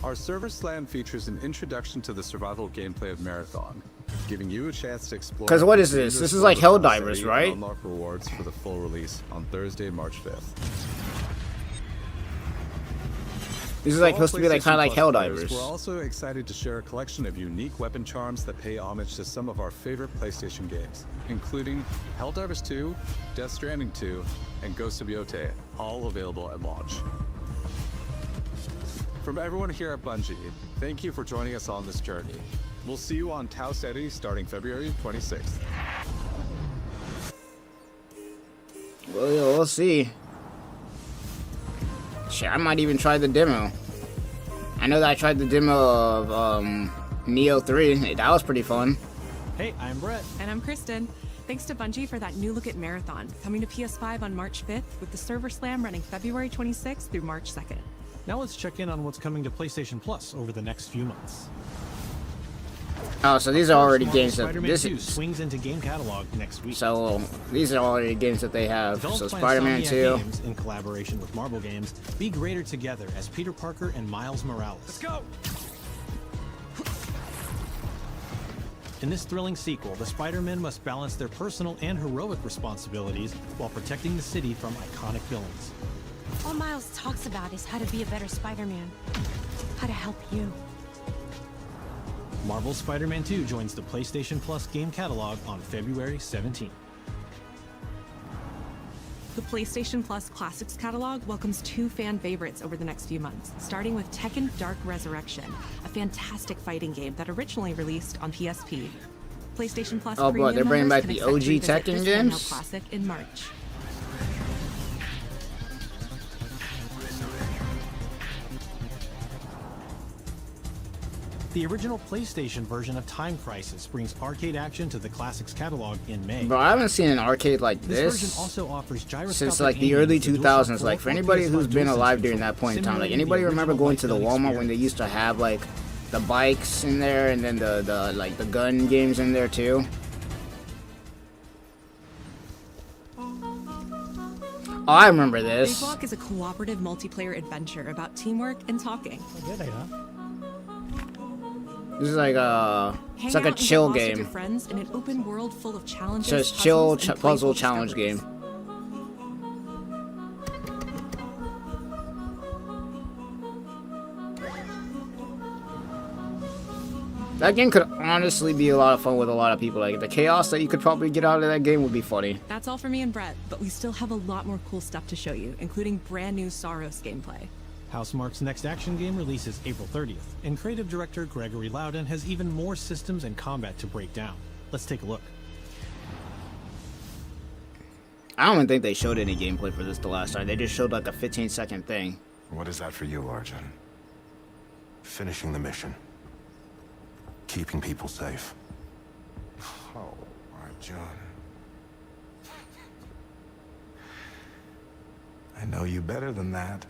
Our Server Slam features an introduction to the survival gameplay of Marathon, giving you a chance to explore. Because what is this? This is like Helldivers, right? Unlock rewards for the full release on Thursday, March 5th. This is like supposed to be like kind of like Helldivers. We're also excited to share a collection of unique weapon charms that pay homage to some of our favorite PlayStation games, including Helldivers 2, Death Stranding 2, and Ghost of Yote, all available at launch. From everyone here at Bungie, thank you for joining us on this journey. We'll see you on Tau Ceti starting February 26th. Well, yeah, we'll see. Shit, I might even try the demo. I know that I tried the demo of Neo 3. That was pretty fun. Hey, I'm Brett. And I'm Kristen. Thanks to Bungie for that new look at Marathon, coming to PS5 on March 5th, with the Server Slam running February 26th through March 2nd. Now let's check in on what's coming to PlayStation Plus over the next few months. Oh, so these are already games that Spider-Man this 2 is. swings into game catalog next week. So these are already games that they have. Developed So by Spider-Man Insomniac 2. Games, in collaboration with Marvel Games, be greater together as Peter Parker and Miles Morales. Let's go. In this thrilling sequel, the Spider-Men must balance their personal and heroic responsibilities while protecting the city from iconic villains. All Miles talks about is how to be a better Spider-Man. How to help you. Marvel's Spider-Man 2 joins the PlayStation Plus game catalog on February 17th. The PlayStation Plus Classics catalog welcomes 2 fan favorites over the next few months, starting with Tekken Dark Resurrection, a fantastic fighting game that originally released on PSP. PlayStation Plus Oh, Premium but they're bringing members back can the expect to OG revisit Tekken this games? handheld classic in March. The original PlayStation version of Time Crisis brings arcade action to the Classics catalog in May. Bro, I haven't seen an arcade like This version this also offers gyroscopic since like the aiming early with the 2000s. DualShock Like for 4 anybody who's been DualSense alive during control, that point in time, like simulating anybody the remember original going to the light gun Walmart when experience. they used to have like the bikes in there and then the like the gun games in there too? Oh, I remember Big this. Walk is a cooperative multiplayer adventure about teamwork and talking. This is like Hang it's like out a and get chill lost with game. your friends in an open world full of challenges, So it's chill puzzles, and puzzle playful challenge discoveries. game. That game could honestly be a lot of fun with a lot of people. Like, the chaos that you could probably get out of that game would be funny. That's all for me and Brett, but we still have a lot more cool stuff to show you, including brand new Saros gameplay. Housemarque's next action game releases April 30th, and creative director Gregory Loudon has even more systems and combat to break down. Let's take a look. I don't even think they showed any gameplay for this the last time. They just showed like a 15-second thing. What is that for you, Arjun? Finishing the mission. Keeping people safe. Oh, Arjun. I know you better than that.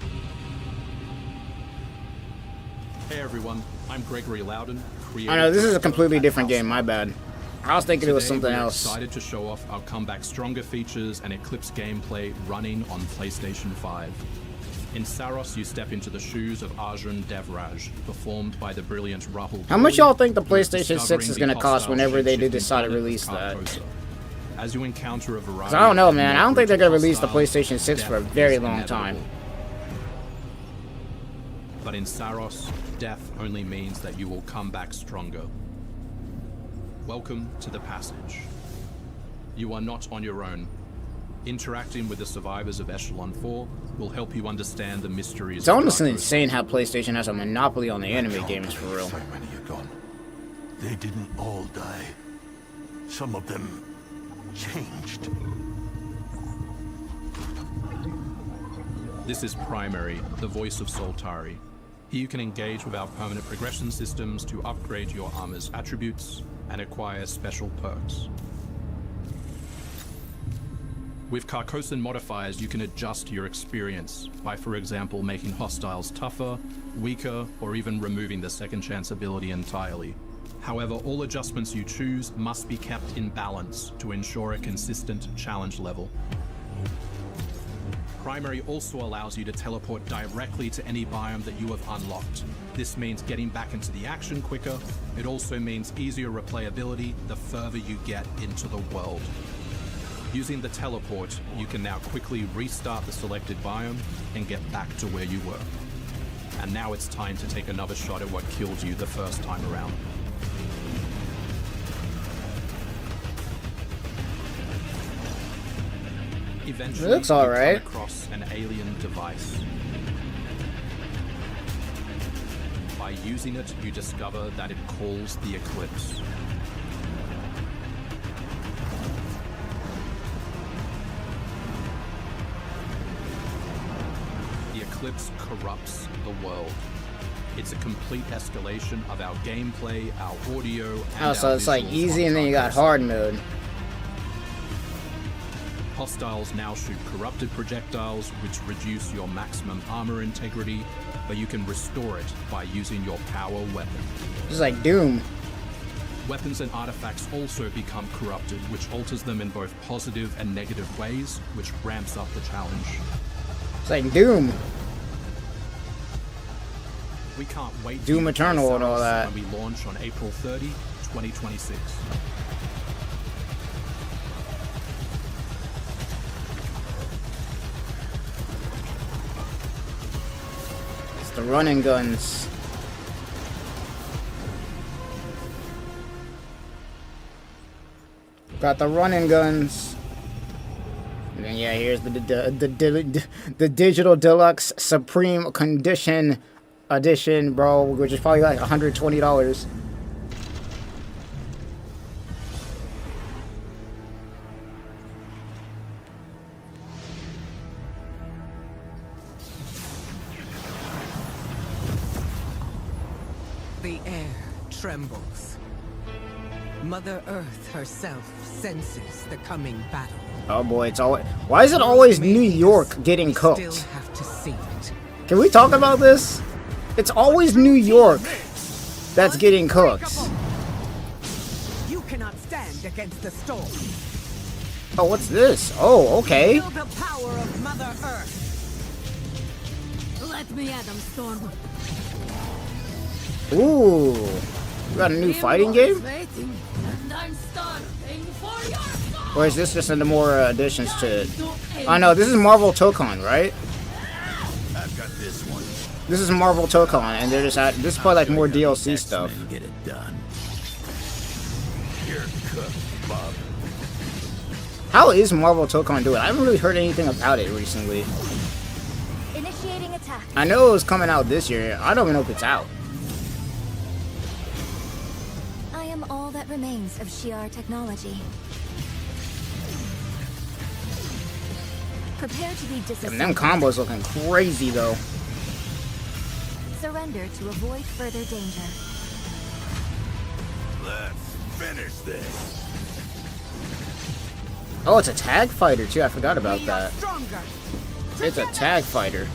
Hey everyone, I'm Gregory Loudon. I know, this is a completely different game, my bad. I was thinking it was something else. Excited to show off our Comeback Stronger features and Eclipse gameplay running on PlayStation 5. In Saros, you step into the shoes of Arjun Devraj, performed by the brilliant Rahul. How much y'all think the PlayStation 6 is going to cost whenever they do decide to release that? As you encounter a variety, I don't know, man. I don't think they're going to release the PlayStation 6 for a very long time. But in Saros, death only means that you will come back stronger. Welcome to the Passage. You are not on your own. Interacting with the survivors of Echelon 4 will help you understand the mysteries. It's almost insane how PlayStation has a monopoly on the anime games for real. They didn't all die. Some of them changed. This is Primary, the voice of Soltari. Here you can engage with our permanent progression systems to upgrade your armor's attributes and acquire special perks. With Carcosan modifiers, you can adjust your experience by, for example, making hostiles tougher, weaker, or even removing the second chance ability entirely. However, all adjustments you choose must be kept in balance to ensure a consistent challenge level. Primary also allows you to teleport directly to any biome that you have unlocked. This means getting back into the action quicker. It also means easier replayability the further you get into the world. Using the teleport, you can now quickly restart the selected biome and get back to where you were. And now it's time to take another shot at what killed you the first time around. Eventually, it looks all right. You come across an alien device. By using it, you discover that it calls the Eclipse. The Eclipse corrupts the world. It's a complete escalation of our gameplay, our audio, and oh, so it's like easy and then you got hard mode. Hostiles now shoot corrupted projectiles, which reduce your maximum armor integrity, but you can restore it by using your power weapon. It's like Doom. Weapons and artifacts also become corrupted, which alters them in both positive and negative ways, which ramps up the challenge. It's like Doom. We can't wait Doom Eternal and all that. When we launch on April 30, 2026. The running guns. Got the running guns. And then yeah, here's the digital deluxe supreme condition edition, bro, which is probably like $120. The air trembles. Mother Earth herself senses the coming battle. Oh boy, it's always. Why is it always New York getting cooked? Still have to see it. Can we talk about this? It's always New York that's getting cooked. You cannot stand against the storm. Oh, what's this? Oh, okay. Feel the power of Mother Earth. Let me at them, Storm. Ooh, we got a new fighting game? Or is this just into more additions to it? Oh no, this is Marvel Tokon, right? I've got this one. This is Marvel Tokon, and they're just at this is probably like more DLC stuff. Get it done. You're cooked, Bob. How is Marvel Tokon doing? I haven't really heard anything about it recently. Initiating attack. I know it was coming out this year. I don't even know if it's out. I am all that remains of Shi'ar technology. Prepare to be Damn, them combos looking crazy though. Surrender to avoid further danger. Let's finish this. Oh, it's a tag fighter too. I forgot about that. It's a tag fighter.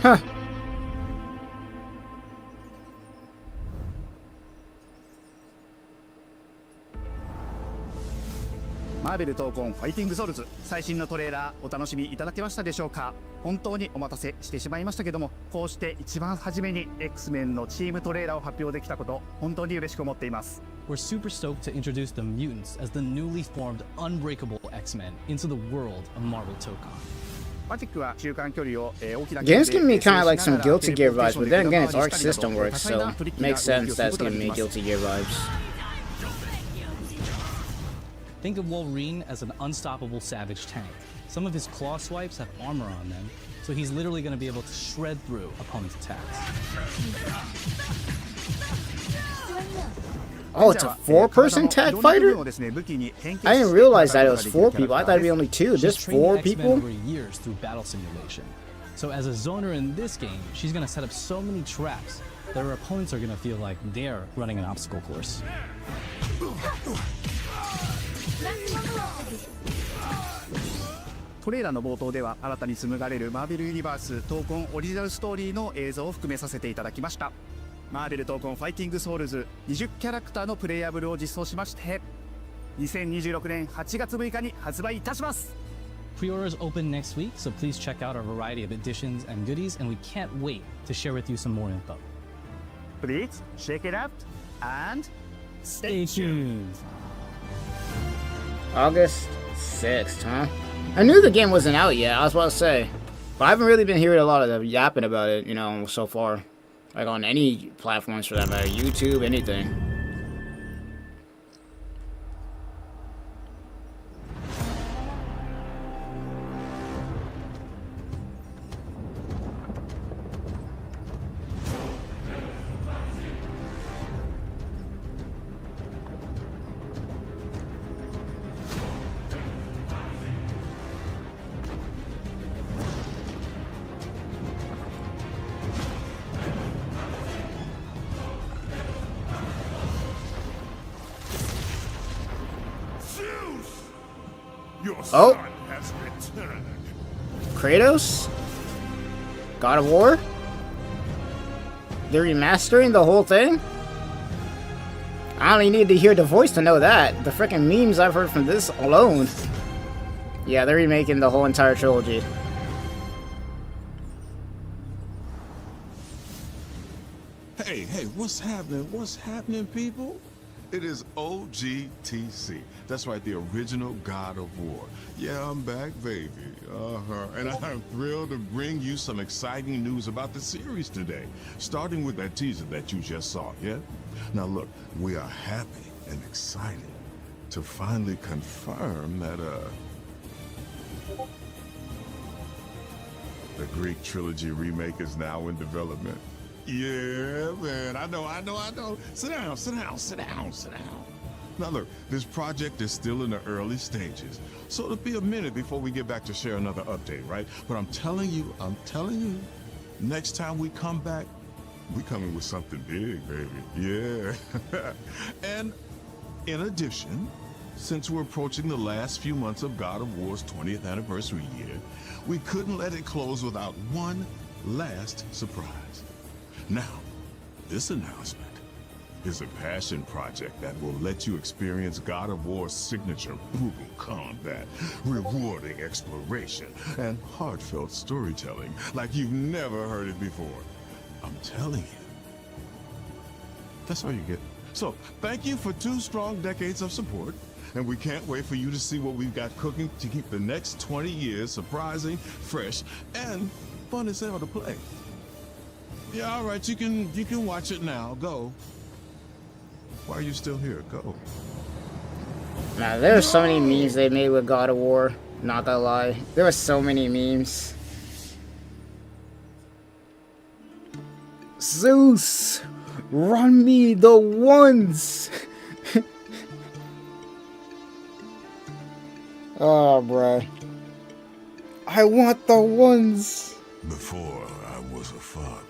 Huh. Marvel 闘魂ファイティングソウルズ最新のトレーラーお楽しみいただけましたでしょうか。本当にお待たせしてしまいましたけども、こうして一番初めに X-Men のチームトレーラーを発表できたこと、本当に嬉しく思っています。We're super stoked to introduce the mutants as the newly formed unbreakable X-Men into the world of Marvel Tokon. Game's giving me kind of like some Guilty Gear vibes, but then again, it's Arc System Works, so it makes sense that it's giving me Guilty Gear vibes. Think of Wolverine as an unstoppable savage tank. Some of his claw swipes have armor on them, so he's literally going to be able to shred through opponents' attacks. Oh, it's a 4-person tag fighter? I didn't realize that it was 4 people. I thought it'd be only 2. Just 4 people? Over years through battle simulation. So as a zoner in this game, she's going to set up so many traps that her opponents are going to feel like they're running an obstacle course. トレーラーの冒頭では新たに紡がれるマーベルユニバース闘魂オリジナルストーリーの映像を含めさせていただきました。マーベル闘魂ファイティングソウルズ20キャラクターのプレイヤブルを実装しまして2026年8月6日に発売いたします。 Pre-orders open next week, so please check out our variety of editions and goodies, and we can't wait to share with you some more info. Please check it out and stay tuned. August 6th, huh? I knew the game wasn't out yet, I was about to say. But I haven't really been hearing a lot of them yapping about it, you know, so far. Like on any platforms for that matter, YouTube, anything. Oh, Kratos? God of War? They're remastering the whole thing? I only need to hear the voice to know that. The freaking memes I've heard from this alone. Yeah, they're remaking the whole entire trilogy. Hey, what's happening? What's happening, people? It is OGTC. That's right, the original God of War. Yeah, I'm back, baby. And I'm thrilled to bring you some exciting news about the series today, starting with that teaser that you just saw, yeah? Now look, we are happy and excited to finally confirm that, the Greek trilogy remake is now in development. Yeah, man, I know. Sit down. Now look, this project is still in the early stages, so it'll be a minute before we get back to share another update, right? But I'm telling you, next time we come back, we coming with something big, baby. Yeah. And in addition, since we're approaching the last few months of God of War's 20th anniversary year, we couldn't let it close without one last surprise. Now, this announcement is a passion project that will let you experience God of War's signature brutal combat, rewarding exploration, and heartfelt storytelling like you've never heard it before. I'm telling you. That's all you get. So, thank you for 2 strong decades of support, and we can't wait for you to see what we've got cooking to keep the next 20 years surprising, fresh, and fun as hell to play. Yeah, all right, you can watch it now. Go. Why are you still here? Go. Now, there's so many memes they made with God of War. Not gonna lie, there were so many memes. Zeus, run me the ones. Oh, bro. I want the ones. Before I was a father.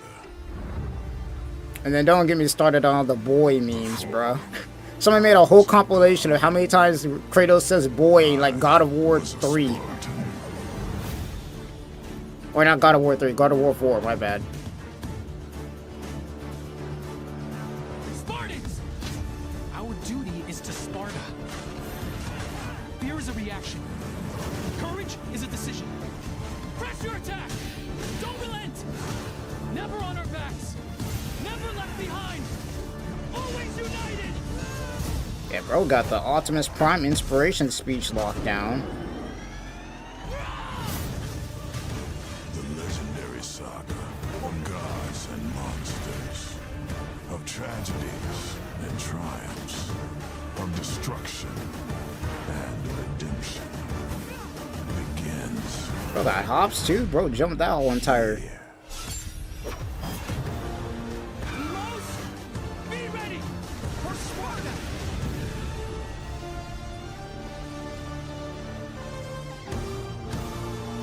And then don't get me started on all the boy memes, bro. Someone made a whole compilation of how many times Kratos says boy in like God of War 3. Or not God of War 3, God of War 4, my bad. Spartans! Our duty is to Sparta. Fear is a reaction. Courage is a decision. Press your attack! Don't relent! Never on our backs! Never left behind! Always united! Yeah, bro got the Optimus Prime inspiration speech locked down. The legendary saga of gods and monsters, of tragedies and triumphs, of destruction and redemption begins. Bro got hops too. Bro jumped that whole entire. Be ready for Sparta!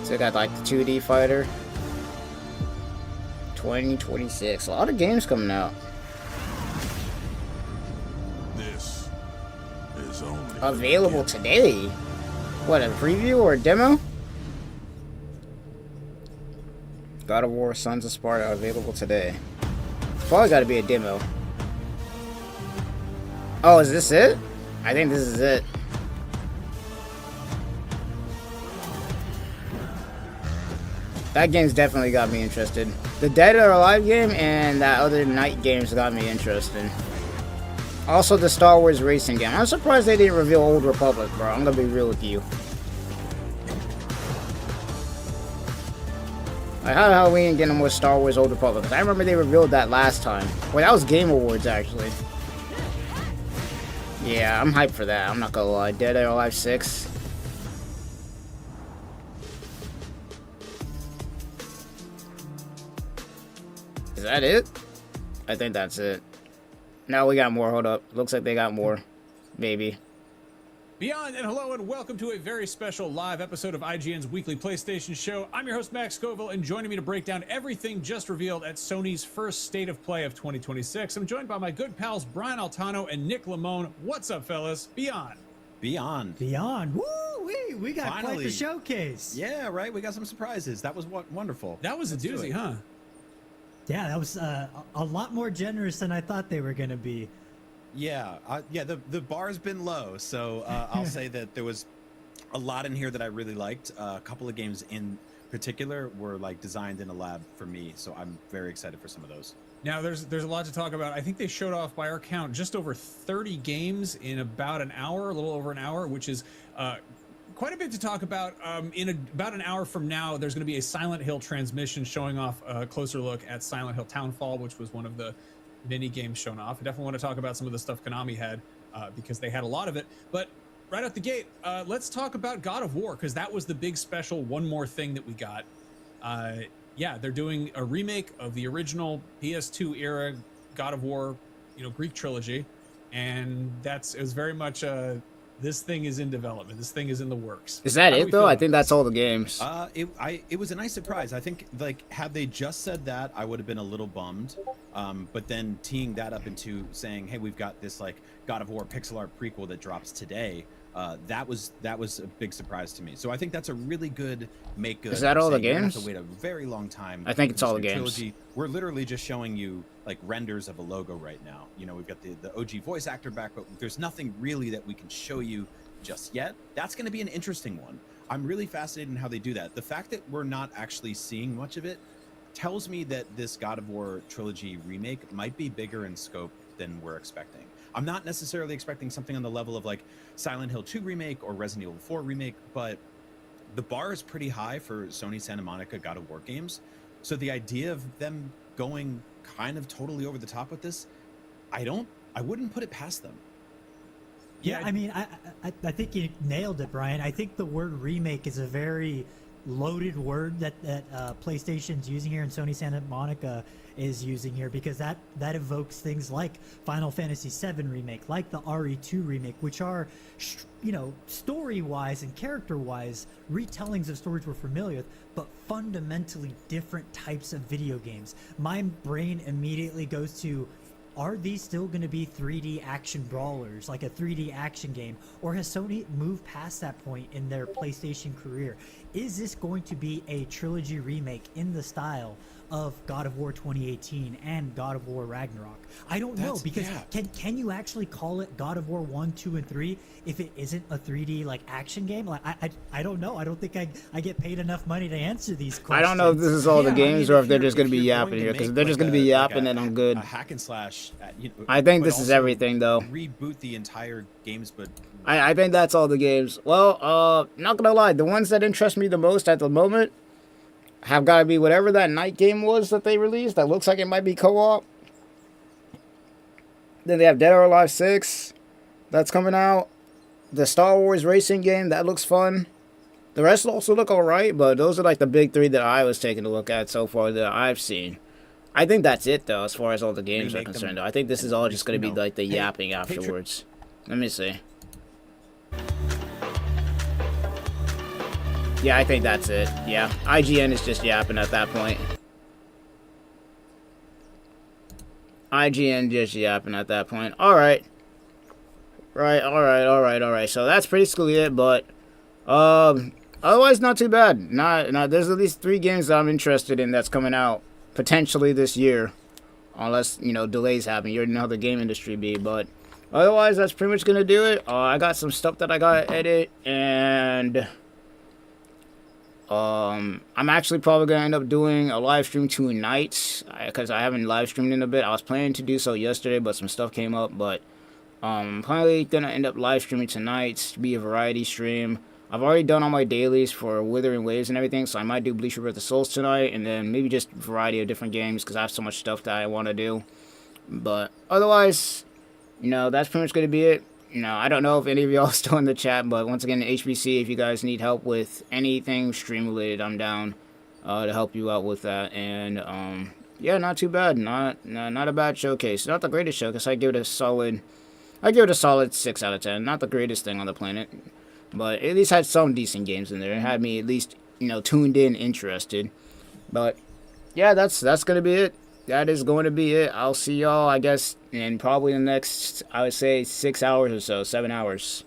So got like the 2D fighter. 2026. A lot of games coming out. This is only Available today. What, a preview or a demo? God of War Sons of Sparta available today. Probably got to be a demo. Oh, is this it? I think this is it. That game's definitely got me interested. The Dead or Alive game and that other Night game's got me interested. Also the Star Wars racing game. I'm surprised they didn't reveal Old Republic, bro. I'm gonna be real with you. Like, how the hell we ain't getting more Star Wars Old Republic? Because I remember they revealed that last time. Well, that was Game Awards, actually. Yeah, I'm hyped for that. I'm not gonna lie. Dead or Alive 6. Is that it? I think that's it. No, we got more. Hold up. Looks like they got more. Maybe. Beyond and hello and welcome to a very special live episode of IGN's weekly PlayStation show. I'm your host Max Scoville, and joining me to break down everything just revealed at Sony's first State of Play of 2026, I'm joined by my good pals Brian Altano and Nick Lamone. What's up, fellas? Beyond. Beyond. Woo! We got Finally. quite the showcase. Yeah, right. We got some surprises. That was wonderful. That was a doozy, huh? Yeah, that was a lot more generous than I thought they were going to be. Yeah, the bar's been low, so I'll say that there was a lot in here that I really liked. A couple of games in particular were like designed in a lab for me, so I'm very excited for some of those. Now, there's a lot to talk about. I think they showed off, by our count, just over 30 games in about an hour, a little over an hour, which is quite a bit to talk about. In about an hour from now, there's going to be a Silent Hill transmission showing off a closer look at Silent Hill Townfall, which was one of the mini games shown off. I definitely want to talk about some of the stuff Konami had because they had a lot of it. But right out the gate, let's talk about God of War, because that was the big special one more thing that we got. Yeah, they're doing a remake of the original PS2 era God of War, Greek trilogy, and it was very much this thing is in development. This thing is in the works. Is that it though? I think that's all the games. It was a nice surprise. I think had they just said that, I would have been a little bummed. But then teeing that up into saying, hey, we've got this like God of War pixel art prequel that drops today. That was a big surprise to me. So I think that's a really good make good. Is that all the You're gonna games? have to wait a very long time. I think it's all the games. Trilogy. We're literally just showing you like renders of a logo right now. We've got the OG voice actor back, but there's nothing really that we can show you just yet. That's going to be an interesting one. I'm really fascinated in how they do that. The fact that we're not actually seeing much of it tells me that this God of War trilogy remake might be bigger in scope than we're expecting. I'm not necessarily expecting something on the level of like Silent Hill 2 remake or Resident Evil 4 remake, but the bar is pretty high for Sony Santa Monica God of War games. So the idea of them going kind of totally over the top with this, I wouldn't put it past them. Yeah, I mean, I think you nailed it, Brian. I think the word remake is a very loaded word that PlayStation's using here and Sony Santa Monica is using here, because that evokes things like Final Fantasy VII remake, like the RE2 remake, which are, you know, story-wise and character-wise retellings of stories we're familiar with, but fundamentally different types of video games. My brain immediately goes to, are these still going to be 3D action brawlers, like a 3D action game? Or has Sony moved past that point in their PlayStation career? Is this going to be a trilogy remake in the style of God of War 2018 and God of War Ragnarok? I don't know, because can you actually call it God of War 1, 2, and 3 if it isn't a 3D like action game? Like I don't know. I don't think I get paid enough money to answer these questions. I don't know if this is all the games, or if they're just going to be yapping here, because if they're just going to be yapping, then I'm good. A hack and slash. I think this is everything, though. Reboot the entire games, but I think that's all the games. Well, not gonna lie, the ones that interest me the most at the moment have got to be whatever that night game was that they released that looks like it might be co-op. Then they have Dead or Alive 6 that's coming out. The Star Wars racing game, that looks fun. The rest also look alright, but those are like the big three that I was taking a look at so far that I've seen. I think that's it, though, as far as all the games are concerned, though. I think this is all just going to be like the yapping afterwards. Let me see. Yeah, I think that's it. Yeah, IGN is just yapping at that point. IGN just yapping at that point. Alright. Alright. So that's basically it, but otherwise not too bad. Not there's at least 3 games that I'm interested in that's coming out potentially this year. Unless, you know, delays happen. You already know how the game industry be, but otherwise that's pretty much gonna do it. I got some stuff that I gotta edit, and I'm actually probably going to end up doing a live stream tonight, because I haven't live streamed in a bit. I was planning to do so yesterday, but some stuff came up, but I'm probably going to end up live streaming tonight to be a variety stream. I've already done all my dailies for Withering Waves and everything, so I might do Bleach Rebirth of the Souls tonight, and then maybe just a variety of different games, because I have so much stuff that I want to do. But otherwise, you know, that's pretty much going to be it. You know, I don't know if any of y'all are still in the chat, but once again, HBC, if you guys need help with anything stream related, I'm down to help you out with that. And yeah, not too bad. Not a bad showcase. Not the greatest showcase. I give it a solid 6 out of 10. Not the greatest thing on the planet, but at least had some decent games in there. It had me at least, you know, tuned in, interested. But yeah, that's gonna be it. That is going to be it. I'll see y'all, I guess, in probably the next, I would say, 6 hours or so, 7 hours.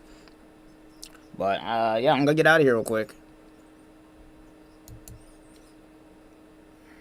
But, yeah, I'm going to get out of here real quick.